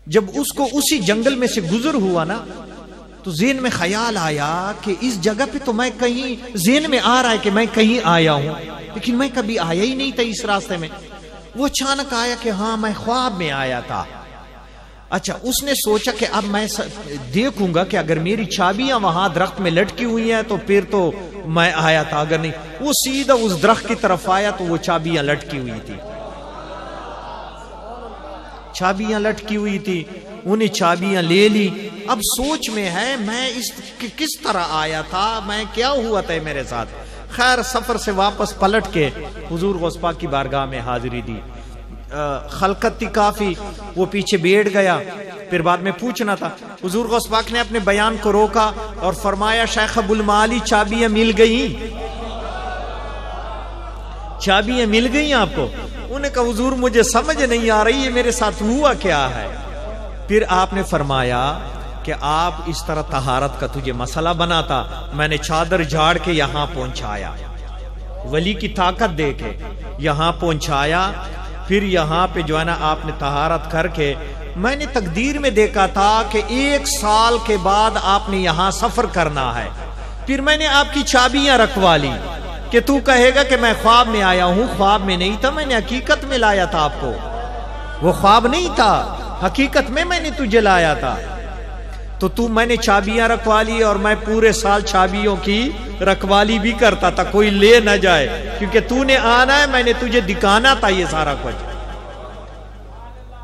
جب اس کو اسی جنگل میں سے گزر ہوا نا تو ذہن میں خیال آیا کہ اس جگہ پہ تو میں کہیں, ذہن میں آ رہا ہے کہ میں کہیں آیا ہوں لیکن میں کبھی آیا ہی نہیں تھا اس راستے میں. وہ اچانک آیا کہ ہاں میں خواب میں آیا تھا. اچھا, اس نے سوچا کہ اب میں دیکھوں گا کہ اگر میری چابیاں وہاں درخت میں لٹکی ہوئی ہیں تو پھر تو میں آیا تھا, اگر نہیں. وہ سیدھا اس درخت کی طرف آیا تو وہ چابیاں لٹکی ہوئی تھی, چابیاں لٹکی ہوئی تھی. انہیں چابیاں لے لی. اب سوچ میں ہے میں اس کس طرح آیا تھا, میں کیا ہوا تھا میرے ساتھ. خیر سفر سے واپس پلٹ کے حضور غوث پاک کی بارگاہ میں حاضری دی. خلقت تھی کافی, وہ پیچھے بیٹھ گیا. پھر بعد میں پوچھنا تھا. حضور غوث پاک نے اپنے بیان کو روکا اور فرمایا شیخ ابو المعالی چابیاں مل گئیں, چابیاں مل گئیں آپ کو. انہوں نے کہا حضور مجھے سمجھ نہیں آ رہی ہے میرے ساتھ ہوا کیا ہے. پھر آپ نے فرمایا کہ آپ اس طرح طہارت کا تجھے مسئلہ بنا تھا, میں نے چادر جھاڑ کے یہاں پہنچایا, ولی کی طاقت دے کے یہاں پہنچایا. پھر یہاں پہ جو ہے نا آپ نے طہارت کر کے, میں نے تقدیر میں دیکھا تھا کہ 1 سال کے بعد آپ نے یہاں سفر کرنا ہے. پھر میں نے آپ کی چابیاں رکھوا لی کہ تو کہے گا کہ میں خواب میں آیا ہوں. خواب میں نہیں تھا, میں نے حقیقت میں لایا تھا آپ کو. وہ خواب نہیں تھا, حقیقت میں نے تجھے لایا تھا. تو میں نے چابیاں رکھوا لی اور میں پورے سال چابیوں کی رکھوالی بھی کرتا تھا, کوئی لے نہ جائے, کیونکہ تو نے آنا ہے, میں نے تجھے دکھانا تھا یہ سارا کچھ.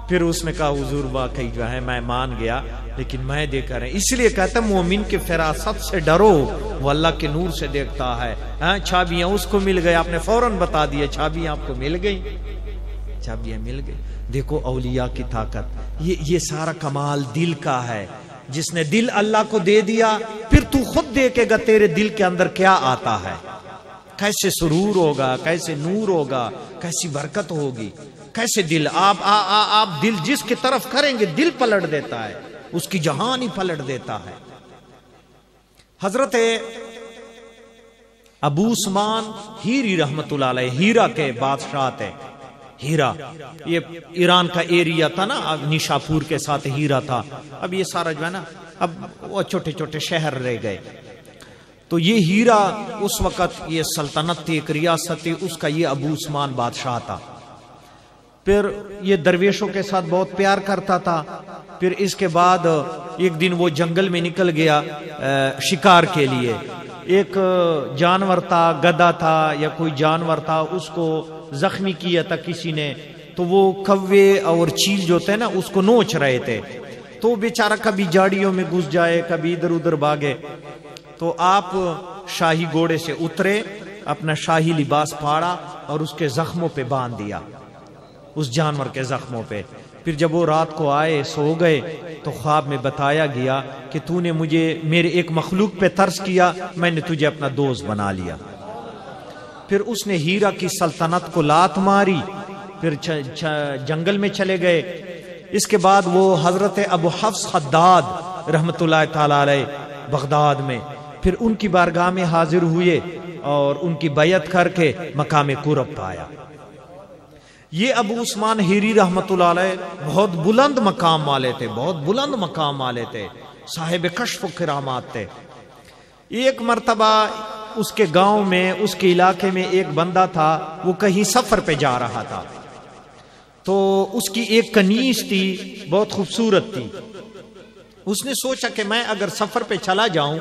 پھر اس نے کہا حضور واقعی جو ہے میں مان گیا, لیکن میں دیکھ رہا ہوں. اس لیے کہتا مومن کے فراست سے ڈرو, وہ اللہ کے نور سے دیکھتا ہے. چابیاں اس کو مل گئی, آپ نے فوراً بتا دیا چابیاں آپ کو مل گئی, چابیاں مل گئی. دیکھو اولیاء کی طاقت, یہ سارا کمال دل کا ہے. جس نے دل اللہ کو دے دیا, پھر تو خود دیکھے گا تیرے دل کے اندر کیا آتا ہے, کیسے سرور ہوگا, کیسے نور ہوگا, کیسی برکت ہوگی, کیسے دل آپ دل جس کی طرف کریں گے دل پلٹ دیتا ہے, اس کی جہان ہی پلٹ دیتا ہے. حضرت ابو عثمان ہیری رحمت اللہ علیہ, ہیرا کے بادشاہ تھے. ہیرا یہ ایران کا ایریا تھا نا, نیشاپور کے ساتھ ہیرا تھا. اب یہ سارا جو ہے نا, اب وہ چھوٹے چھوٹے شہر رہ گئے. تو یہ ہیرا اس وقت یہ سلطنت تھی, ایک ریاست تھی, اس کا یہ ابو عثمان بادشاہ تھا. پھر یہ درویشوں کے ساتھ بہت پیار کرتا تھا. پھر اس کے بعد ایک دن وہ جنگل میں نکل گیا شکار کے لیے. ایک جانور تھا, گدھا تھا یا کوئی جانور تھا, اس کو زخمی کیا تھا کسی نے. تو وہ کوے اور چیل جو تھے نا اس کو نوچ رہے تھے. تو بیچارہ کبھی جاڑیوں میں گھس جائے, کبھی ادھر ادھر بھاگے. تو آپ شاہی گھوڑے سے اترے, اپنا شاہی لباس پھاڑا اور اس کے زخموں پہ باندھ دیا, اس جانور کے زخموں پہ. پھر جب وہ رات کو آئے, سو گئے, تو خواب میں بتایا گیا کہ تو نے مجھے میرے ایک مخلوق پہ ترس کیا, میں نے تجھے اپنا دوست بنا لیا. پھر اس نے ہیرا کی سلطنت کو لات ماری. پھر جنگل میں چلے گئے. اس کے بعد وہ حضرت ابو حفص خداد رحمت اللہ تعالی علیہ بغداد میں, پھر ان کی بارگاہ میں حاضر ہوئے اور ان کی بیعت کر کے مقام قرب پایا. یہ ابو عثمان ہیری رحمت اللہ علیہ بہت بلند مقام والے تھے, بہت بلند مقام والے تھے, صاحب کشف و کرامات تھے. ایک مرتبہ اس کے گاؤں میں, اس کے علاقے میں ایک بندہ تھا, وہ کہیں سفر پہ جا رہا تھا. تو اس کی ایک کنیز تھی, بہت خوبصورت تھی. اس نے سوچا کہ میں اگر سفر پہ چلا جاؤں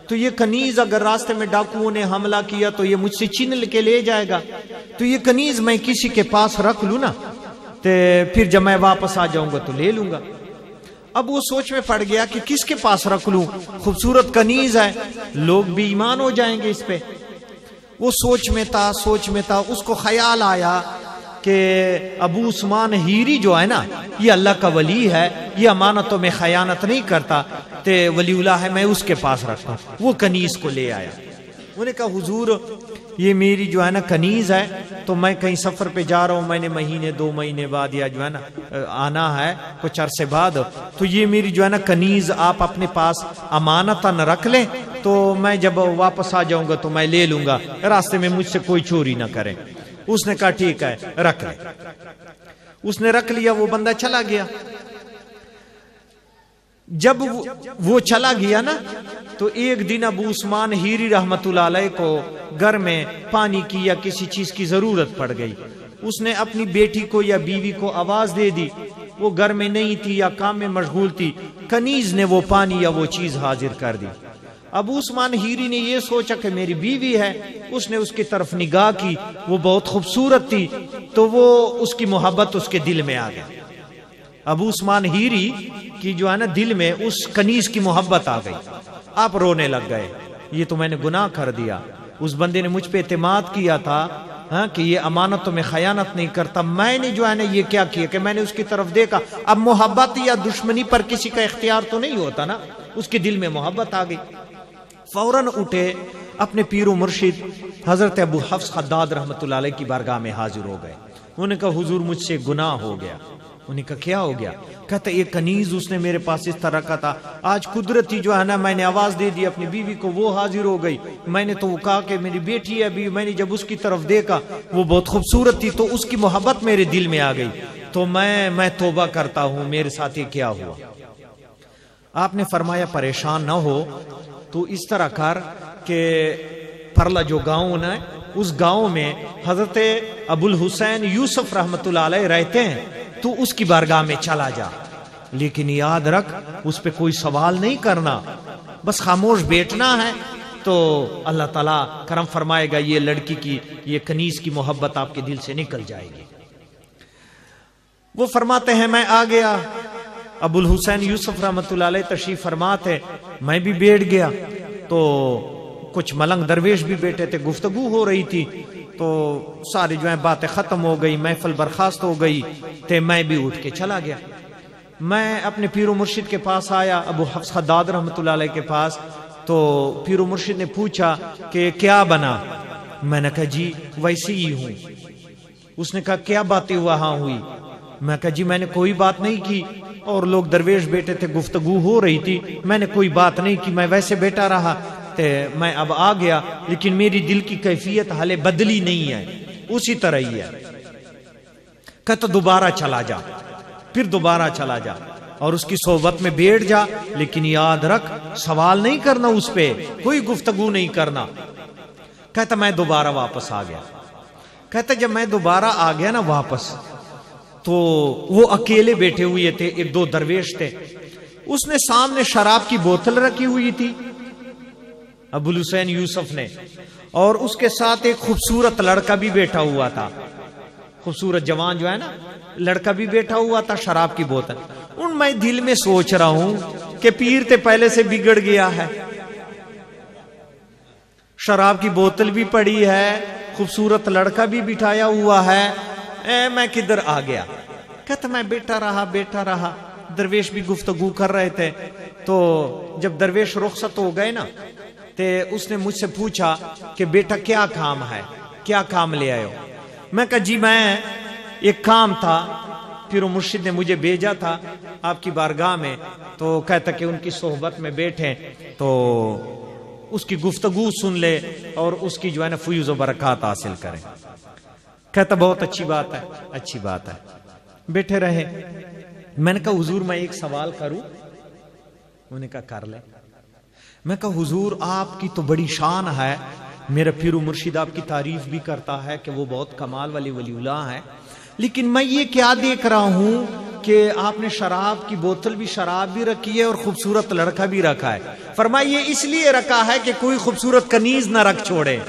تو یہ کنیز اگر راستے میں ڈاکوؤں نے حملہ کیا تو یہ مجھ سے چھین کے لے جائے گا. تو یہ کنیز میں کسی کے پاس رکھ لوں نا, تو پھر جب میں واپس آ جاؤں گا تو لے لوں گا. اب وہ سوچ میں پڑ گیا کہ کس کے پاس رکھ لوں, خوبصورت کنیز ہے, لوگ بھی ایمان ہو جائیں گے اس پہ. وہ سوچ میں تھا. اس کو خیال آیا کہ ابو عثمان ہیری جو ہے نا, یہ اللہ کا ولی ہے, یہ امانتوں میں خیانت نہیں کرتا, تے ولی اللہ ہے, میں اس کے پاس رکھتا ہوں. وہ کنیز کو لے آیا. انہوں نے کہا حضور یہ میری جو ہے نا کنیز ہے, تو میں کہیں سفر پہ جا رہا ہوں, میں نے مہینے 2 مہینے بعد یا جو ہے نا آنا ہے کچھ عرصے بعد, تو یہ میری جو ہے نا کنیز آپ اپنے پاس امانتاً رکھ لیں, تو میں جب واپس آ جاؤں گا تو میں لے لوں گا, راستے میں مجھ سے کوئی چوری نہ کرے. اس نے کہا ٹھیک ہے رکھ لے. اس نے رکھ لیا. وہ بندہ چلا گیا. جب وہ چلا گیا نا, تو ایک دن ابو عثمان ہیری رحمت اللہ علیہ کو گھر میں پانی کی یا کسی چیز کی ضرورت پڑ گئی. اس نے اپنی بیٹی کو یا بیوی کو آواز دے دی, وہ گھر میں نہیں تھی یا کام میں مشغول تھی. کنیز نے وہ پانی یا وہ چیز حاضر کر دی. ابو عثمان ہیری نے یہ سوچا کہ میری بیوی ہے. اس نے اس کی طرف نگاہ کی, وہ بہت خوبصورت تھی, تو وہ اس کی محبت اس کے دل میں آ گئی. ابو عثمان ہیری کی جو ہے نا دل میں اس کنیز کی محبت آ گئی. آپ رونے لگ گئے, یہ تو میں نے گناہ کر دیا. اس بندے نے مجھ پہ اعتماد کیا تھا کہ یہ امانتوں میں خیانت نہیں کرتا, میں نے جو ہے نا یہ کیا کیا کہ میں نے اس کی طرف دیکھا. اب محبت یا دشمنی پر کسی کا اختیار تو نہیں ہوتا نا, اس کے دل میں محبت آ گئی. فوراً اٹھے, اپنے پیر و مرشد حضرت ابو حفص خداد رحمت اللہ علیہ کی بارگاہ میں حاضر ہو گئے. انہوں نے کہا حضور مجھ سے گناہ ہو گیا. انہوں نے کہا کیا ہو گیا؟ کہتا ایک کنیز اس نے میرے پاس اس طرح کا تھا, آج قدرتی جو ہے نا میں نے آواز دے دی اپنی بیوی کو, وہ حاضر ہو گئی. میں نے تو وہ کہا کہ میری بیٹی ہے ابھی, میں نے جب اس کی طرف دیکھا وہ بہت خوبصورت تھی تو اس کی محبت میرے دل میں آ گئی, تو میں توبہ کرتا ہوں, میرے ساتھ یہ کیا ہوا. آپ نے فرمایا پریشان نہ ہو, تو اس طرح کر کہ پرلا جو گاؤں ہے اس گاؤں میں حضرت ابو الحسین یوسف رحمت اللہ علیہ رہتے ہیں, تو اس کی بارگاہ میں چلا جا, لیکن یاد رکھ اس پہ کوئی سوال نہیں کرنا, بس خاموش بیٹھنا ہے, تو اللہ تعالیٰ کرم فرمائے گا, یہ لڑکی کی یہ کنیز کی محبت آپ کے دل سے نکل جائے گی. وہ فرماتے ہیں میں آ گیا, ابو الحسین یوسف رحمت اللہ علیہ تشریف فرماتے, میں بھی بیٹھ گیا, تو کچھ ملنگ درویش بھی بیٹھے تھے, گفتگو ہو رہی تھی, تو ساری جو ہے باتیں ختم ہو گئی, محفل برخاست ہو گئی, تو میں بھی اٹھ کے چلا گیا. میں اپنے پیر و مرشد کے پاس آیا, ابو حفص خداد رحمت اللہ علیہ کے پاس, تو پیر و مرشد نے پوچھا کہ کیا بنا؟ میں نے کہا جی ویسے ہی ہوں. اس نے کہا کیا باتیں وہاں ہوئی؟ میں کہا جی میں نے کوئی بات نہیں کی, اور لوگ درویش بیٹھے تھے, گفتگو ہو رہی تھی, میں نے کوئی بات نہیں کی, میں ویسے بیٹھا رہا, تو میں اب آ گیا, لیکن میری دل کی کیفیت حالے بدلی نہیں ہے, اسی طرح ہی ہے. کہتا دوبارہ چلا جا, پھر دوبارہ چلا جا اور اس کی صحبت میں بیٹھ جا, لیکن یاد رکھ سوال نہیں کرنا, اس پہ کوئی گفتگو نہیں کرنا. کہتا میں دوبارہ واپس آ گیا. کہتا جب میں دوبارہ آ گیا نا واپس, تو وہ اکیلے بیٹھے ہوئے تھے, ایک دو درویش تھے. اس نے سامنے شراب کی بوتل رکھی ہوئی تھی ابو الحسین یوسف نے, اور اس کے ساتھ ایک خوبصورت لڑکا بھی بیٹھا ہوا تھا, خوبصورت جوان جو ہے نا لڑکا بھی بیٹھا ہوا تھا, شراب کی بوتل. میں دل میں سوچ رہا ہوں کہ پیر تے پہلے سے بگڑ گیا ہے, شراب کی بوتل بھی پڑی ہے, خوبصورت لڑکا بھی بٹھایا ہوا ہے, میں کدھر آ گیا. کہتا میں بیٹھا رہا, درویش بھی گفتگو کر رہے تھے. تو جب درویش رخصت ہو گئے نا, تے اس نے مجھ سے پوچھا کہ بیٹا کیا کام ہے, کیا کام لے آئے ہو؟ میں کہا جی میں ایک کام تھا, پیر و مرشد نے مجھے بھیجا تھا آپ کی بارگاہ میں, تو کہتا کہ ان کی صحبت میں بیٹھیں تو اس کی گفتگو سن لے اور اس کی جو ہے نا فیوز و برکات حاصل کریں. کہتا بہت اچھی بات ہے, اچھی بات ہے. بیٹھے رہے. میں نے کہا حضور میں ایک سوال کروں؟ انہوں نے کہا کر لے. میں کہا حضور آپ کی تو بڑی شان ہے, میرا پیر و مرشد آپ کی تعریف بھی کرتا ہے کہ وہ بہت کمال والی ولی اللہ ہے, لیکن میں یہ کیا دیکھ رہا ہوں کہ آپ نے شراب کی بوتل بھی, شراب بھی رکھی ہے اور خوبصورت لڑکا بھی رکھا ہے. فرمایا یہ اس لیے رکھا ہے کہ کوئی خوبصورت کنیز نہ رکھ چھوڑے.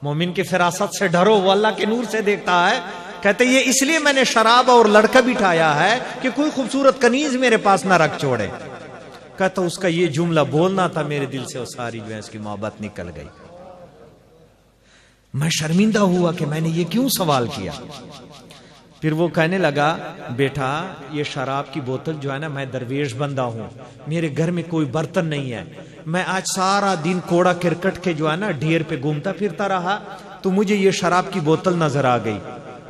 مومن کی فراست سے ڈرو, وہ اللہ کے نور سے دیکھتا ہے. کہتے یہ اس لیے میں نے شراب اور لڑکا بٹھایا ہے کہ کوئی خوبصورت کنیز میرے پاس نہ رکھ چھوڑے. کہتا اس کا یہ جملہ بولنا تھا میرے دل سے, اور ساری جو ہے اس کی محبت نکل گئی. میں شرمندہ ہوا کہ میں نے یہ کیوں سوال کیا. پھر وہ کہنے لگا بیٹا یہ شراب کی بوتل جو ہے نا, میں درویش بندہ ہوں, میرے گھر میں کوئی برتن نہیں ہے, میں آج سارا دن کوڑا کرکٹ کے جو ہے نا ڈھیر پہ گھومتا پھرتا رہا, تو مجھے یہ شراب کی بوتل نظر آ گئی,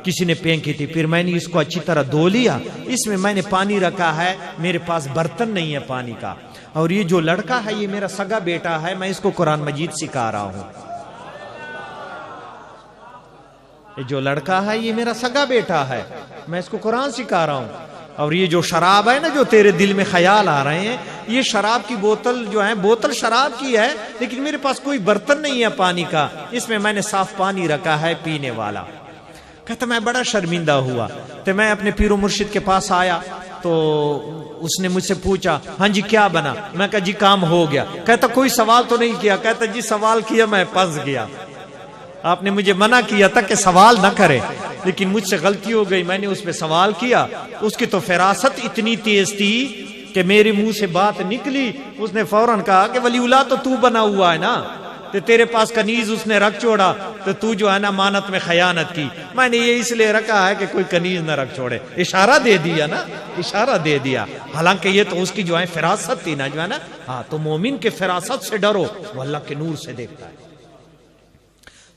کسی نے پھینکی تھی. پھر میں نے اس کو اچھی طرح دھو لیا, اس میں میں نے پانی رکھا ہے, میرے پاس برتن نہیں ہے پانی کا. اور یہ جو لڑکا ہے یہ میرا سگا بیٹا ہے, میں اس کو قرآن مجید سکھا رہا ہوں. یہ جو لڑکا ہے یہ میرا سگا بیٹا ہے, میں اس کو قرآن سکھا رہا ہوں. اور یہ جو شراب ہے نا جو تیرے دل میں خیال آ رہے ہیں, یہ شراب کی بوتل جو ہے, بوتل شراب کی ہے, لیکن میرے پاس کوئی برتن نہیں ہے پانی کا, اس میں میں نے صاف پانی رکھا ہے پینے والا. کہتا میں بڑا شرمندہ ہوا, تو میں اپنے پیر و مرشد کے پاس آیا, تو اس نے مجھ سے پوچھا ہاں جی کیا بنا؟ میں کہا جی کام ہو گیا. کہتا کوئی سوال تو نہیں کیا؟ کہتا جی سوال کیا, میں پھنس گیا. آپ نے مجھے منع کیا تھا کہ سوال نہ کرے, لیکن مجھ سے غلطی ہو گئی, میں نے اس پہ سوال کیا. اس کی تو فراست اتنی تیز تھی کہ میرے منہ سے بات نکلی. اس نے فوراً کہا کہ ولی اللہ تو بنا ہوا ہے نا, تو تیرے پاس کنیز اس نے رکھ چھوڑا, تو جو ہے نا مانت میں خیانت کی. میں نے یہ اس لیے رکھا ہے کہ کوئی کنیز نہ رکھ چھوڑے. اشارہ دے دیا نا, اشارہ دے دیا. حالانکہ یہ تو اس کی جو ہے فراست تھی نا, جو ہے نا. ہاں تو مومن کے فراست سے ڈرو, وہ اللہ کے نور سے دیکھتا ہے.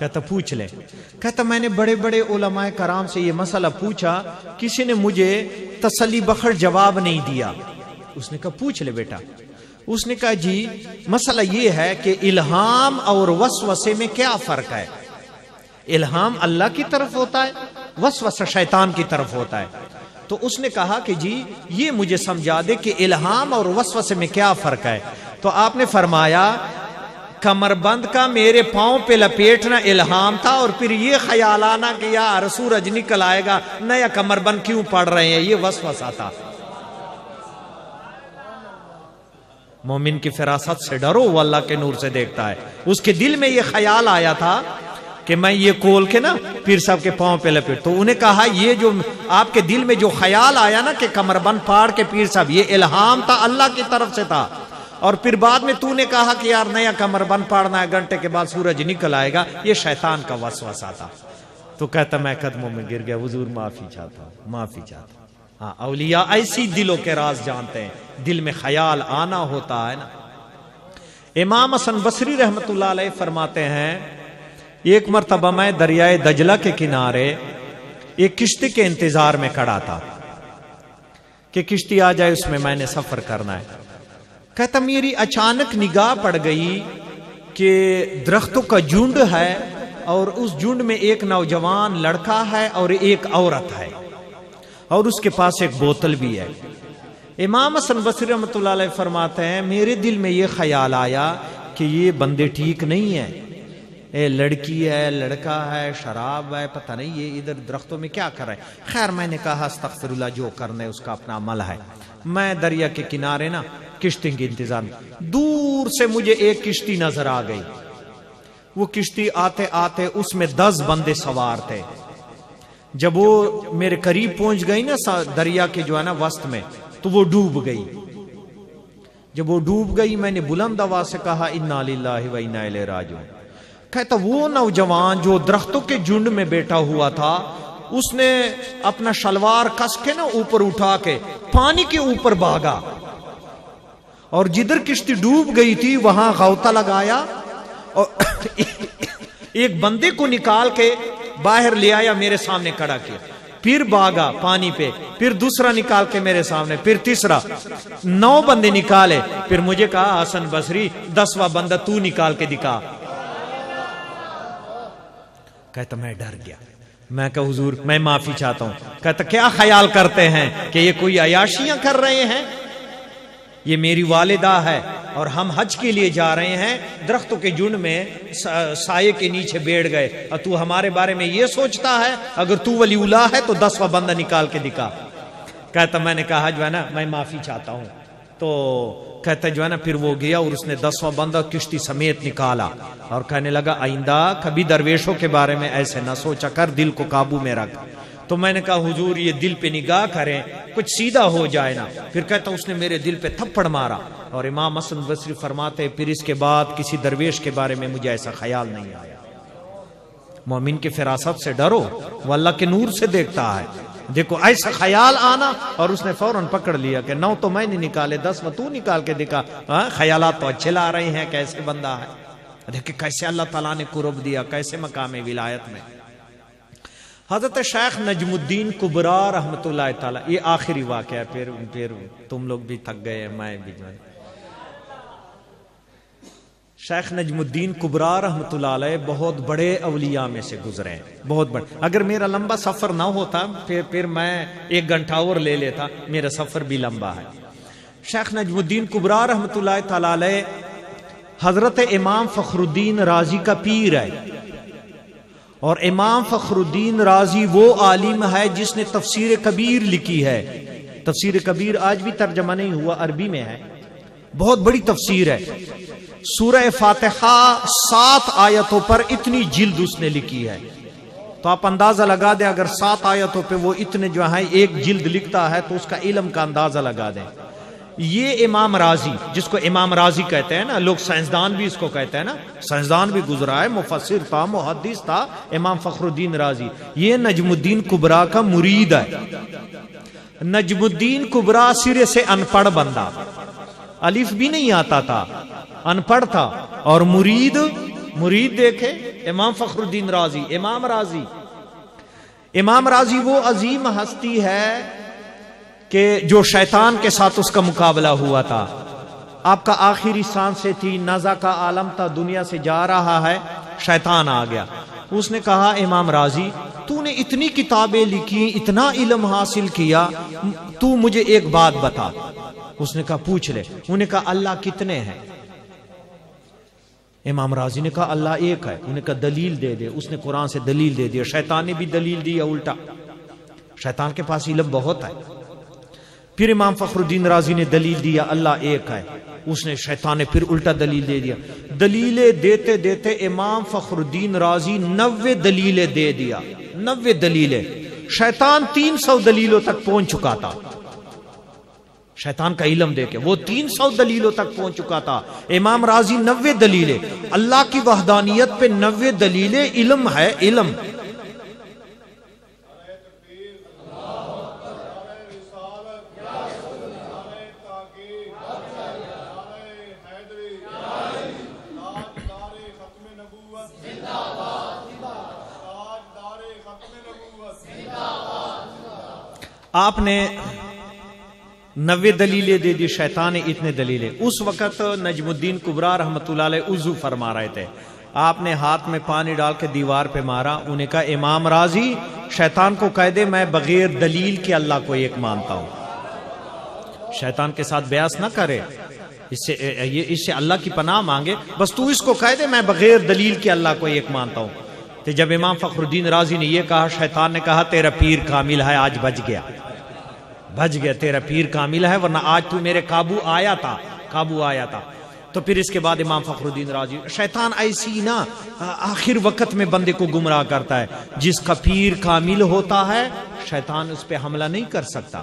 کہتا پوچھ لے. کہتا میں نے بڑے بڑے علماء کرام سے یہ مسئلہ پوچھا, کسی نے مجھے تسلی بخش جواب نہیں دیا. اس نے کہا پوچھ لے بیٹا. اس نے کہا جی مسئلہ یہ ہے کہ الہام اور وسوسے میں کیا فرق ہے؟ الہام اللہ کی طرف ہوتا ہے, وسوسہ شیطان کی طرف ہوتا ہے. تو اس نے کہا کہ جی یہ مجھے سمجھا دے کہ الہام اور وسوسے میں کیا فرق ہے. تو آپ نے فرمایا کمر بند کا میرے پاؤں پہ لپیٹنا الہام تھا, اور پھر یہ خیال آنا کہ یار سورج نکل آئے گا, نیا کمر بند کیوں پڑ رہے ہیں, یہ وسوسہ تھا. مومن کی فراست سے ڈرو, وہ اللہ کے نور سے دیکھتا ہے. اس کے دل میں یہ خیال آیا تھا کہ میں یہ کھول کے نا پیر صاحب کے پاؤں پہ لپیٹ. تو انہیں کہا یہ جو آپ کے دل میں جو خیال آیا نا کہ کمر بند پھاڑ کے پیر صاحب, یہ الہام تھا, اللہ کی طرف سے تھا. اور پھر بعد میں تو نے کہا کہ یار نیا کمر بند پھاڑنا ہے, گھنٹے کے بعد سورج نکل آئے گا, یہ شیطان کا وسوسہ تھا. تو کہتا میں قدموں میں گر گیا, حضور معافی چاہتا ہوں, معافی چاہتا ہوں. ہاں اولیاء ایسی دلوں کے راز جانتے ہیں, دل میں خیال آنا ہوتا ہے نا. امام حسن بصری رحمت اللہ علیہ فرماتے ہیں ایک مرتبہ میں دریائے دجلہ کے کنارے ایک کشتی کے انتظار میں کھڑا تھا کہ کشتی آ جائے, اس میں نے سفر کرنا ہے. کہتا میری اچانک نگاہ پڑ گئی کہ درختوں کا جھنڈ ہے, اور اس جھنڈ میں ایک نوجوان لڑکا ہے اور ایک عورت ہے, اور اس کے پاس ایک بوتل بھی ہے. امام حسن بصری رحمۃ اللہ علیہ فرماتے ہیں میرے دل میں یہ خیال آیا کہ یہ بندے ٹھیک نہیں ہیں, اے لڑکی ہے, لڑکا ہے, شراب ہے, پتہ نہیں یہ ادھر درختوں میں کیا کر رہے ہیں. خیر میں نے کہا استغفر اللہ, جو کرنے اس کا اپنا عمل ہے. میں دریا کے کنارے نا کشتی کے انتظار میں, دور سے مجھے ایک کشتی نظر آ گئی. وہ کشتی آتے آتے اس میں 10 بندے سوار تھے. جب وہ میرے قریب پہنچ گئی نا دریا کے جو ہے نا وسط میں, تو وہ ڈوب گئی. جب وہ ڈوب گئی میں نے بلند آواز سے کہا انا للہ و انا الیہ راجعون. کہتا وہ نوجوان جو درختوں کے جھنڈ میں بیٹھا ہوا تھا, اس نے اپنا شلوار کس کے نا اوپر اٹھا کے پانی کے اوپر بھاگا, اور جدھر کشتی ڈوب گئی تھی وہاں غوطہ لگایا, اور ایک بندے کو نکال کے باہر لے آیا, میرے سامنے کھڑا کیا. پھر بھاگا پانی پہ, پھر دوسرا نکال کے میرے سامنے, پھر تیسرا, 9 بندے نکالے. پھر مجھے کہا حسن بصری 10واں بندہ تو نکال کے دکھا. کہتا میں ڈر گیا. میں کہا حضور میں معافی چاہتا ہوں. کہتا کیا خیال کرتے ہیں کہ یہ کوئی عیاشیاں کر رہے ہیں؟ یہ میری والدہ ہے اور ہم حج کے لیے جا رہے ہیں, درختوں کے جھنڈ میں سائے کے نیچے بیٹھ گئے, اور تو ہمارے بارے میں یہ سوچتا ہے؟ اگر تو ولی اللہ ہے تو 10واں بندہ نکال کے دکھا. کہتا میں نے کہا جو ہے نا میں معافی چاہتا ہوں. تو کہتا جو ہے نا پھر وہ گیا اور اس نے 10واں بندہ کشتی سمیت نکالا, اور کہنے لگا آئندہ کبھی درویشوں کے بارے میں ایسے نہ سوچا کر, دل کو قابو میں رکھ. تو میں نے کہا حضور یہ دل پہ نگاہ کریں, کچھ سیدھا ہو جائے نا. پھر کہتا اس نے میرے دل پہ تھپڑ مارا. اور امام حسن بصری فرماتے پھر اس کے بعد کسی درویش کے بارے میں مجھے ایسا خیال نہیں آیا. مومن کی فراست سے ڈرو, وہ اللہ کے نور سے دیکھتا ہے. دیکھو ایسا خیال آنا, اور اس نے فوراً پکڑ لیا کہ 9 تو میں نے نکالے, 10واں تو نکال کے دکھا. خیالات تو اچھے لا رہے ہیں, کیسے بندہ ہے, دیکھیں کیسے اللہ تعالیٰ نے قرب دیا, کیسے مقام ولایت میں. حضرت شیخ نجم الدین کبرا رحمت اللہ تعالیٰ, یہ آخری واقعہ ہے, پھر تم لوگ بھی تھک گئے, میں بھی. شیخ نجم الدین کبرا رحمت اللہ علیہ بہت بڑے اولیاء میں سے گزرے ہیں, بہت بڑے. اگر میرا لمبا سفر نہ ہوتا پھر میں 1 گھنٹہ اور لے لیتا, میرا سفر بھی لمبا ہے. شیخ نجم الدین کبرا رحمت اللہ تعالیٰ علیہ حضرت امام فخر الدین رازی کا پیر ہے, اور امام فخر الدین رازی وہ عالم ہے جس نے تفسیر کبیر لکھی ہے. تفسیر کبیر آج بھی ترجمہ نہیں ہوا, عربی میں ہے, بہت بڑی تفسیر ہے. سورہ فاتحہ 7 آیتوں پر اتنی جلد اس نے لکھی ہے. تو آپ اندازہ لگا دیں اگر 7 آیتوں پہ وہ اتنے جو ہے 1 جلد لکھتا ہے تو اس کا علم کا اندازہ لگا دیں. یہ امام رازی, جس کو امام رازی کہتے ہیں نا, لوگ سائنسدان بھی اس کو کہتے ہیں نا, سائنسدان بھی گزرا ہے, مفسر تھا, محدث تھا امام فخر الدین رازی. یہ نجم الدین کبرا کا مرید ہے. نجم الدین کبرا سرے سے ان پڑھ بندہ, الف بھی نہیں آتا تھا, ان پڑھ تھا, اور مرید مرید دیکھے امام فخر الدین رازی. امام رازی وہ عظیم ہستی ہے کہ جو شیطان کے ساتھ اس کا مقابلہ ہوا تھا. آپ کا آخری سانسیں تھی, نزع کا عالم تھا, دنیا سے جا رہا ہے, شیطان آ گیا. اس نے کہا امام رازی تو نے اتنی کتابیں لکھی, اتنا علم حاصل کیا, تو مجھے ایک بات بتا. اس نے کہا پوچھ لے. انہوں نے کہا اللہ کتنے ہیں؟ امام رازی نے کہا اللہ ایک ہے. انہوں نے کہا دلیل دے دے. اس نے قرآن سے دلیل دے دیا. شیطان نے بھی دلیل دی الٹا. شیطان کے پاس علم بہت ہے. پھر امام فخر الدین رازی نے دلیل دیا اللہ ایک ہے. اس نے شیطان نے پھر الٹا دلیل دے دیا. دلیلیں دیتے دیتے امام فخر الدین رازی 90 دلیلیں دے دیا. 90 دلیلیں. شیطان 300 دلیلوں تک پہنچ چکا تھا. شیطان کا علم دے کے وہ 300 دلیلوں تک پہنچ چکا تھا. امام رازی 90 دلیلیں. اللہ کی وحدانیت پہ 90 دلیلیں. علم ہے علم. آپ نے 90 دلیلیں دے دی, شیطان نے اتنے دلیلیں. اس وقت نجم الدین کبریٰ رحمۃ اللہ علیہ وضو فرما رہے تھے. آپ نے ہاتھ میں پانی ڈال کے دیوار پہ مارا. انہیں کہا امام رازی شیطان کو کہہ دے میں بغیر دلیل کے اللہ کو ایک مانتا ہوں. شیطان کے ساتھ بیاس نہ کرے, اس سے اللہ کی پناہ مانگے. بس تو اس کو کہہ دے میں بغیر دلیل کے اللہ کو ایک مانتا ہوں. تو جب امام فخر الدین رازی نے یہ کہا, شیطان نے کہا تیرا پیر کامل ہے, آج بچ گیا. تیرا پیر کامل ہے, ورنہ آج تو میرے قابو آیا تھا. تو پھر اس کے بعد امام فخر الدین رازی. شیطان ایسی نا آخر وقت میں بندے کو گمراہ کرتا ہے. جس کا پیر کامل ہوتا ہے شیطان اس پہ حملہ نہیں کر سکتا.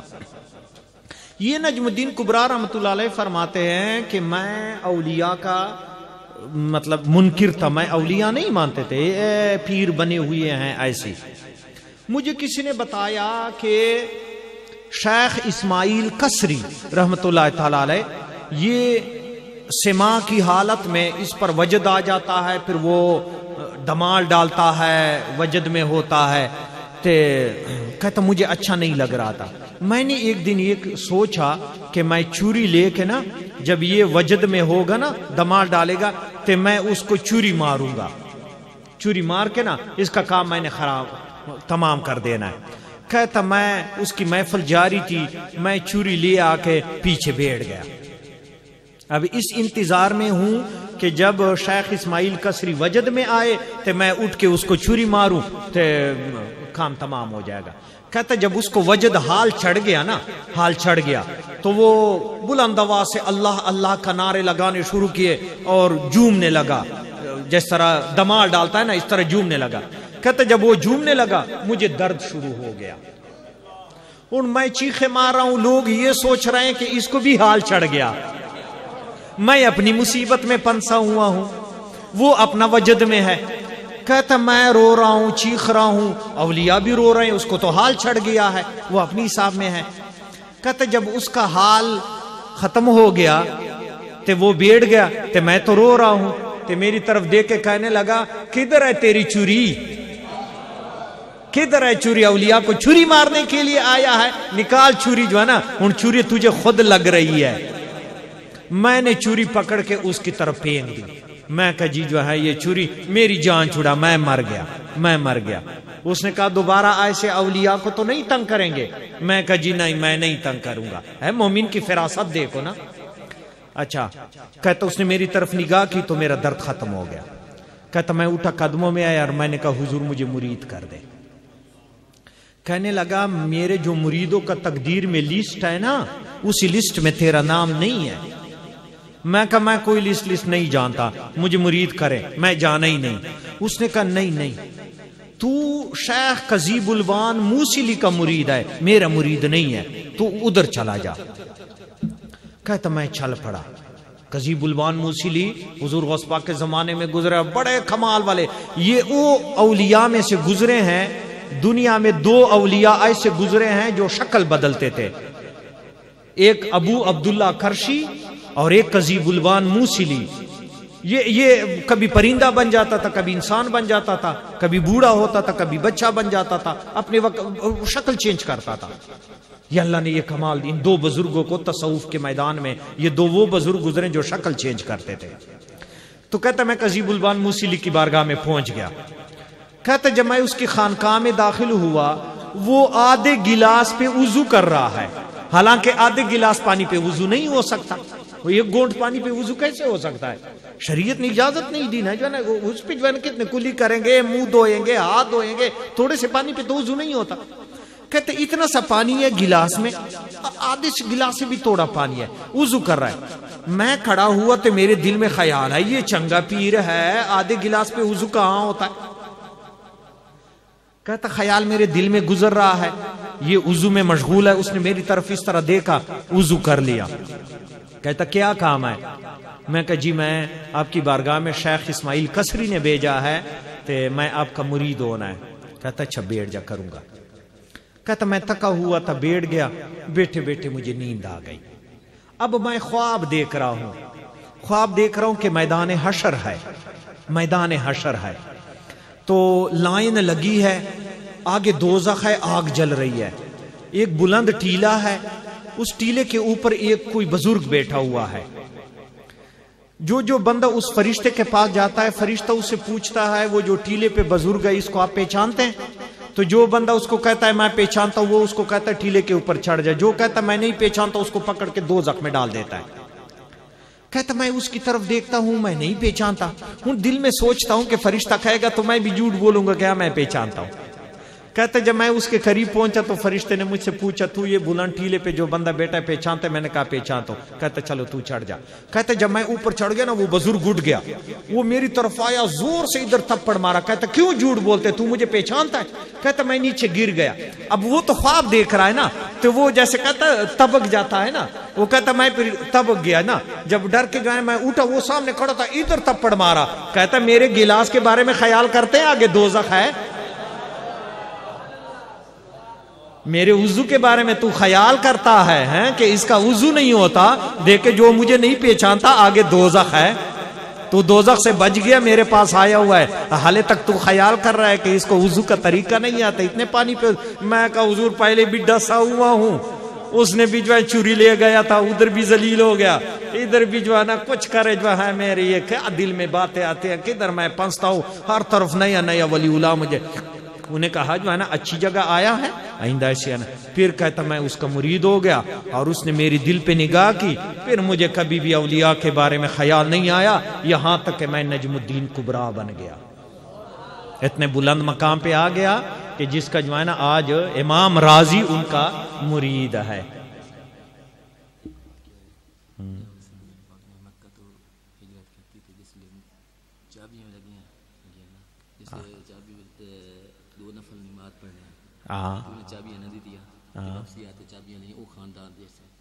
یہ نجم الدین کبریٰ رحمۃ اللہ علیہ فرماتے ہیں کہ میں اولیاء کا مطلب منکر تھا. میں اولیاء نہیں مانتے تھے, پیر بنے ہوئے ہیں ایسی. مجھے کسی نے بتایا کہ شیخ اسماعیل کسری رحمت اللہ تعالی علیہ یہ سما کی حالت میں اس پر وجد آ جاتا ہے, پھر وہ دمال ڈالتا ہے, وجد میں ہوتا ہے. کہتا مجھے اچھا نہیں لگ رہا تھا. میں نے ایک دن یہ سوچا کہ میں چوری لے کے نا, جب یہ وجد میں ہوگا نا دمال ڈالے گا, تو میں اس کو چوری ماروں گا. چوری مار کے نا اس کا کام میں نے تمام کر دینا ہے. کہتا میں اس کی محفل جاری تھی, میں چوری لے آ کے پیچھے بیٹھ گیا. اب اس انتظار میں ہوں کہ جب شیخ اسماعیل کسری وجد میں آئے تو میں اٹھ کے اس کو چوری ماروں تو کام تمام ہو جائے گا. کہتا جب اس کو وجد حال چڑھ گیا تو وہ بلند آواز سے اللہ اللہ کا نعرے لگانے شروع کیے اور جھومنے لگا. جس طرح دمال ڈالتا ہے نا اس طرح جھومنے لگا. کہتا جب وہ جھومنے لگا مجھے درد شروع ہو گیا. اور میں چیخے مار رہا ہوں, لوگ یہ سوچ رہے ہیں کہ اس کو بھی حال چڑھ گیا. میں اپنی مصیبت میں پنسا ہوا ہوں, وہ اپنا وجد میں ہے. کہتا میں رو رہا ہوں, چیخ رہا ہوں, اولیاء بھی رو رہے ہیں, اس کو تو حال چڑھ گیا ہے, وہ اپنی حساب میں ہے. کہتا جب اس کا حال ختم ہو گیا تو وہ بیٹھ گیا, تو میں تو رو رہا ہوں. تو میری طرف دیکھ کے کہنے لگا کدھر ہے تیری چوری, کدھر ہے چوری؟ اولیاء کو چوری مارنے کے لیے آیا ہے, نکال چوری جو ہے نا, ان چوری تجھے خود لگ رہی ہے. میں نے چوری پکڑ کے اس کی طرف پھینک دی. میں کہا جی جو ہے یہ چوری میری جان چھڑا, میں مر گیا. اس نے کہا دوبارہ ایسے اولیاء کو تو نہیں تنگ کریں گے؟ میں کہا جی نہیں, میں نہیں تنگ کروں گا. ہے مومن کی فراست دیکھو نا. اچھا کہتا اس نے میری طرف نگاہ کی تو میرا درد ختم ہو گیا. کہتا میں اٹھا قدموں میں آیا اور میں نے کہا حضور مجھے مرید کر دے. کہنے لگا میرے جو مریدوں کا تقدیر میں لسٹ ہے نا, اسی لسٹ میں تیرا نام نہیں ہے. میں کہا میں کوئی لسٹ نہیں جانتا, مجھے مرید کرے, میں جانا ہی نہیں. اس نے کہا نہیں, تو شیخ قضیب الوان موسیلی کا مرید ہے, میرا مرید نہیں ہے, تو ادھر چلا جا. کہتا میں چل پڑا. قضیب الوان موسیلی حضور غوث پاک کے زمانے میں گزرے, بڑے کمال والے. یہ وہ اولیاء میں سے گزرے ہیں, دنیا میں 2 اولیاء ایسے گزرے ہیں جو شکل بدلتے تھے, ایک ابو عبداللہ کرشی اور ایک قضیب الوان موسیلی. یہ کبھی پرندہ بن جاتا تھا، کبھی انسان بن جاتا تھا، کبھی بوڑھا ہوتا تھا، کبھی بچہ بن جاتا تھا، اپنے وقت شکل چینج کرتا تھا. یہ اللہ نے یہ کمال دی ان دو بزرگوں کو تصوف کے میدان میں. یہ دو وہ بزرگ گزرے جو شکل چینج کرتے تھے. تو کہتا میں قضیب البان موسیلی کی بارگاہ میں پہنچ گیا. کہتا جب میں اس کی خانقاہ میں داخل ہوا، وہ آدھے گلاس پہ وضو کر رہا ہے، حالانکہ آدھے گلاس پانی پہ وضو نہیں ہو سکتا. وہ ایک گونٹ پانی پہ وضو کیسے ہو سکتا ہے؟ شریعت نے اجازت نہیں دی نا، جو ہے نا اس پہ جو ہے نا کتنے کلی کریں گے، منہ دھوئیں گے، ہاتھ دھوئیں گے، تھوڑے سے پانی پہ تو وضو نہیں ہوتا. کہتے اتنا سا پانی ہے گلاس میں، آدھے گلاس سے بھی تھوڑا پانی ہے، وضو کر رہا ہے. میں کھڑا ہوا تو میرے دل میں خیال ہے یہ چنگا پیر ہے، آدھے گلاس پہ وضو کہاں ہوتا ہے؟ کہتا خیال میرے دل میں گزر رہا ہے یہ وضو میں مشغول ہے. اس نے میری طرف اس طرح دیکھا، وضو کر لیا. کہتا کیا کام ہے؟ میں کہا جی میں آپ کی بارگاہ میں شیخ اسماعیل کسری نے بھیجا ہے تو میں آپ کا مرید ہونا ہے. کہتا اچھا بیٹھ جا، کروں گا. کہتا میں تھکا ہوا تھا، بیٹھ گیا. بیٹھے بیٹھے مجھے نیند آ گئی. اب میں خواب دیکھ رہا ہوں کہ میدان حشر ہے، میدان حشر ہے. تو لائن لگی ہے، آگے دوزخ ہے، آگ جل رہی ہے. ایک بلند ٹیلا ہے، اس ٹیلے کے اوپر ایک کوئی بزرگ بیٹھا ہوا ہے. جو بندہ اس فرشتے کے پاس جاتا ہے، فرشتہ اس سے پوچھتا ہے وہ جو ٹیلے پہ بزرگ ہے اس کو آپ پہچانتے ہیں؟ تو جو بندہ اس کو کہتا ہے میں پہچانتا ہوں، وہ اس کو کہتا ہے ٹیلے کے اوپر چڑھ جائے. جو کہتا ہے میں نہیں پہچانتا اس کو پکڑ کے دوزخ میں ڈال دیتا ہے. کہتا میں اس کی طرف دیکھتا ہوں، میں نہیں پہچانتا ہوں. دل میں سوچتا ہوں کہ فرشتہ کہے گا تو میں بھی جھوٹ بولوں گا کیا میں پہچانتا ہوں. کہتا جب میں اس کے قریب پہنچا تو فرشتے نے مجھ سے پوچھا تو یہ بلند ٹیلے پہ جو بندہ بیٹا ہے پہچانتا ہے؟ میں نے کہا پہچانتا ہوں. کہتا چلو تو چڑھ جا. کہتا جب میں اوپر چڑھ گیا نا وہ بزرگ اٹھ گیا، وہ میری طرف آیا، زور سے ادھر تھپڑ مارا. کہتا کیوں جھوٹ بولتے، تو مجھے پہچانتا ہے؟ کہتا میں نیچے گر گیا. اب وہ تو خواب دیکھ رہا ہے نا، تو وہ جیسے کہتا تبک جاتا ہے نا، وہ کہتا میں پھر تبک گیا نا. جب ڈر کے جو ہے میں اٹھا، وہ سامنے کھڑا تھا، ادھر تھپڑ مارا. کہتا میرے گلاس کے بارے میں خیال کرتے ہیں آگے دوزخ ہے؟ میرے وضو کے بارے میں تو خیال کرتا ہے کہ اس کا وضو نہیں ہوتا، دیکھے جو مجھے نہیں پہچانتا آگے دوزخ ہے. تو دوزخ سے بچ گیا، میرے پاس آیا ہوا ہے. حالے تک تو خیال کر رہا ہے کہ اس کو وضو کا طریقہ نہیں آتا. اتنے پانی پہ میں کہا حضور پہلے بھی ڈسا ہوا ہوں. اس نے بھی جو ہے چوری لے گیا تھا، ادھر بھی ذلیل ہو گیا، ادھر بھی جو ہے نا کچھ کرے جو ہے. میرے یہ کیا دل میں باتیں آتے ہیں، کدھر میں پھنستا ہوں، ہر طرف نیا نیا ولی اللہ مجھے. انہیں کہا جو ہے نا اچھی جگہ آیا ہے، آئندہ ایسے آنا. پھر کہتا میں اس کا مرید ہو گیا اور اس نے میری دل پہ نگاہ کی. پھر مجھے کبھی بھی اولیاء کے بارے میں خیال نہیں آیا، یہاں تک کہ میں نجم الدین کبریٰ بن گیا. اتنے بلند مقام پہ آ گیا کہ جس کا جو ہے نا آج امام رازی ان کا مرید ہے.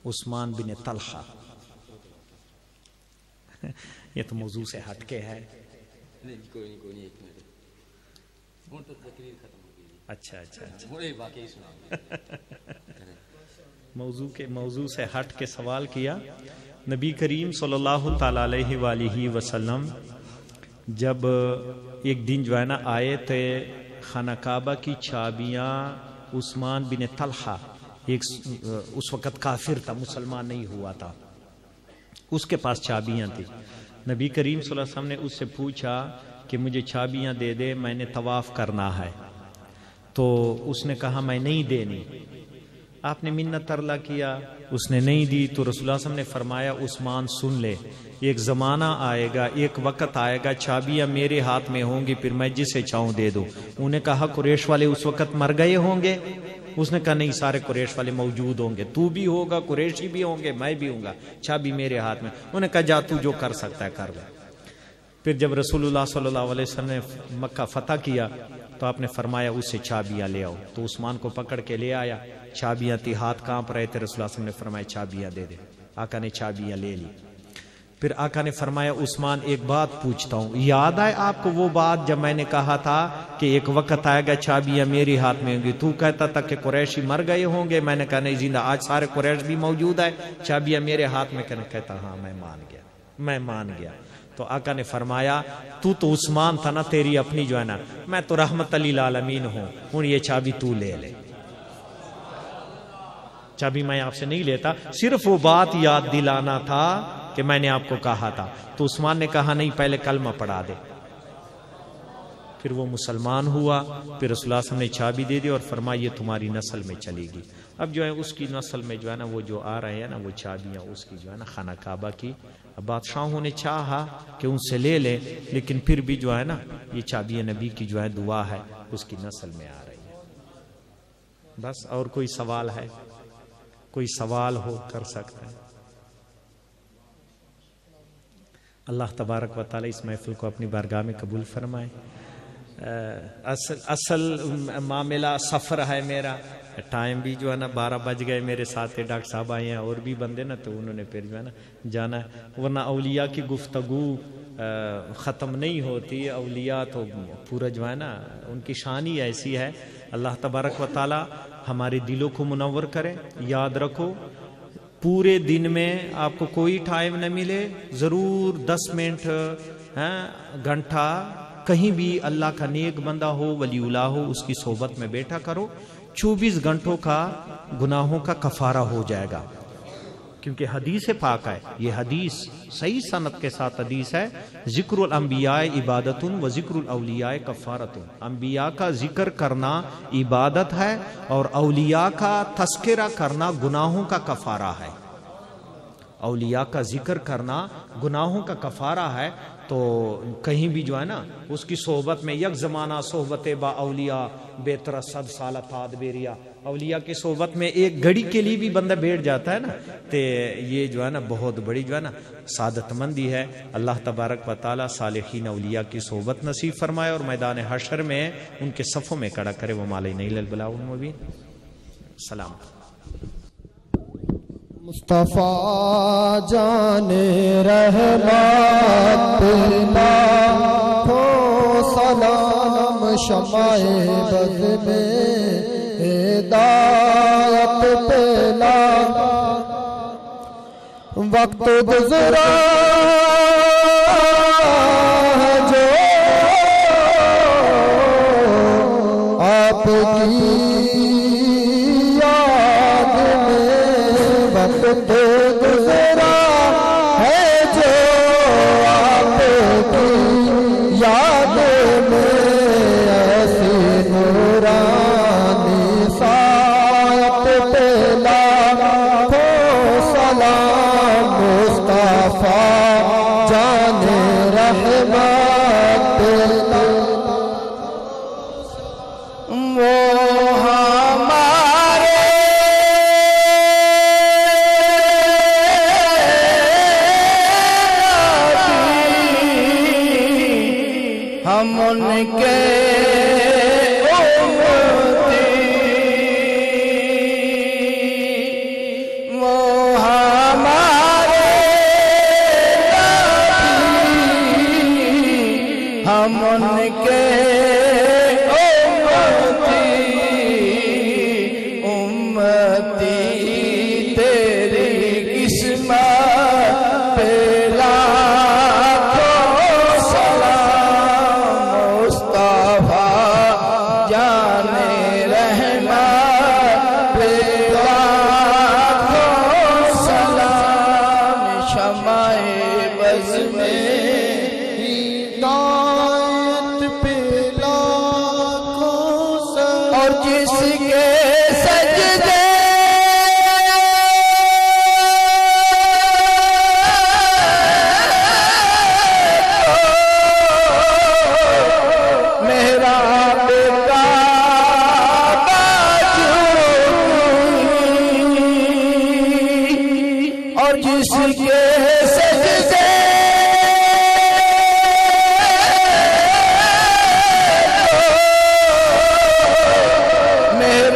عثمان بن طلحہ. یہ تو موضوع سے ہٹ کے ہے. اچھا موضوع سے ہٹ کے سوال کیا. نبی کریم صلی اللہ تعالی علیہ وآلہ وسلم جب ایک دن جو ہے نا آئے تھے، خانہ کعبہ کی چابیاں عثمان بن طلحہ، ایک اس وقت کافر تھا، مسلمان نہیں ہوا تھا، اس کے پاس چابیاں تھی. نبی کریم صلی اللہ علیہ وسلم نے اس سے پوچھا کہ مجھے چابیاں دے دے، میں نے طواف کرنا ہے. تو اس نے کہا میں نہیں دینی. آپ نے منت ترلا کیا، اس نے نہیں دی. تو رسول اللہ صلی اللہ علیہ وسلم نے فرمایا عثمان سن لے، ایک زمانہ آئے گا، ایک وقت آئے گا چابیاں میرے ہاتھ میں ہوں گی، پھر میں جسے چاہوں دے دوں. انہیں کہا قریش والے اس وقت مر گئے ہوں گے؟ اس نے کہا نہیں، سارے قریش والے موجود ہوں گے، تو بھی ہوگا، قریشی بھی ہوں گے، میں بھی ہوں گا، چابی میرے ہاتھ میں. انہوں نے کہا جا تو جو کر سکتا ہے کر لے. پھر جب رسول اللہ صلی اللہ علیہ وسلم نے مکہ فتح کیا تو آپ نے فرمایا اس سے چابیاں لے آؤ. تو عثمان کو پکڑ کے لے آیا، چابیاں تھی، ہاتھ کانپ رہے تھے. رسول اللہ صلی اللہ علیہ وسلم نے فرمایا چابیاں دے دے. آقا نے چابیاں لے لی. پھر آقا نے فرمایا عثمان ایک بات پوچھتا ہوں، یاد آئے آپ کو وہ بات جب میں نے کہا تھا کہ ایک وقت آئے گا چابیاں میرے ہاتھ میں ہوں گی؟ تو کہتا تھا کہ قریشی مر گئے ہوں گے. میں نے کہا نہیں، زندہ، آج سارے قریش بھی موجود ہے، چابیاں میرے ہاتھ میں. کہتا ہاں میں مان گیا. تو آقا نے فرمایا تو عثمان تھا نا، تیری اپنی جو ہے نا، میں تو رحمت للعالمین ہوں، ہوں یہ چابی تو لے لے، چابی میں آپ سے نہیں لیتا، صرف وہ بات یاد دلانا تھا کہ میں نے آپ کو کہا تھا۔ تو عثمان نے کہا نہیں، پہلے کلمہ پڑھا دے۔ پھر وہ مسلمان ہوا، پھر رسول اللہ صلی اللہ علیہ وسلم نے چابی دے دی اور فرمایا یہ تمہاری نسل میں چلے گی۔ اب جو ہے اس کی نسل میں جو ہے نا وہ جو آ رہے ہیں نا وہ چابیاں اس کی جو ہے نا خانہ کعبہ کی، اب بادشاہوں نے چاہا کہ ان سے لے لے، لیکن پھر بھی جو ہے نا یہ چابی نبی کی جو ہے دعا ہے اس کی نسل میں آ رہی ہے۔ بس اور کوئی سوال ہے؟ کوئی سوال ہو کر سکتا ہے؟ اللہ تبارک و تعالی اس محفل کو اپنی بارگاہ میں قبول فرمائے۔ اصل معاملہ سفر ہے میرا، ٹائم بھی جو ہے نا 12 بج گئے، میرے ساتھ ڈاکٹر صاحب آئے ہیں اور بھی بندے نا، تو انہوں نے پھر جو ہے نا جانا ہے، ورنہ اولیاء کی گفتگو ختم نہیں ہوتی۔ اولیاء تو پورا جو ہے نا ان کی شان ہی ایسی ہے۔ اللہ تبارک و تعالی ہمارے دلوں کو منور کرے۔ یاد رکھو پورے دن میں آپ کو کوئی ٹائم نہ ملے، ضرور 10 منٹ گھنٹہ کہیں بھی اللہ کا نیک بندہ ہو، ولی اللہ ہو، اس کی صحبت میں بیٹھا کرو، 24 گھنٹوں کا گناہوں کا کفارہ ہو جائے گا، کیونکہ حدیث پاک ہے، یہ حدیث صحیح سند کے ساتھ حدیث ہے، ذکر الانبیاء عبادت و ذکر الاولیاء کفارت۔ انبیاء کا ذکر کرنا عبادت ہے اور اولیاء کا تذکرہ کرنا گناہوں کا کفارہ ہے۔ اولیاء کا ذکر کرنا گناہوں کا کفارہ ہے، تو کہیں بھی جو ہے نا اس کی صحبت میں، یک زمانہ صحبت با اولیاء بہتر 100 سالہ تاد بیریا، اولیاء کی صحبت میں ایک گھڑی کے لیے بھی بندہ بیٹھ جاتا ہے نا، تو یہ جو ہے نا بہت بڑی جو ہے نا سعادت مندی ہے۔ اللہ تبارک و تعالی صالحین اولیاء کی صحبت نصیب فرمائے اور میدان حشر میں ان کے صفوں میں کھڑا کرے۔ وما علینا الا البلاغ المبین۔ سلام۔ مصطفیٰ جان رحمت لاکھوں سلام، شمع بز میں ہدایت پہ وقت گزرا ہے جو آپ کی گزرا ہے جو آپ کی یاد میں، ایسی نورانی سایت پہ لاکھوں سلام، مصطفیٰ جان رحمت وہ ہمارے ہم ان کے امتی، وہ ہمارے نبی، ہم ان کے امتی تیری قسمت پہ اور جس کے سجدے محراب کعبہ اور جس کے سجدے میرا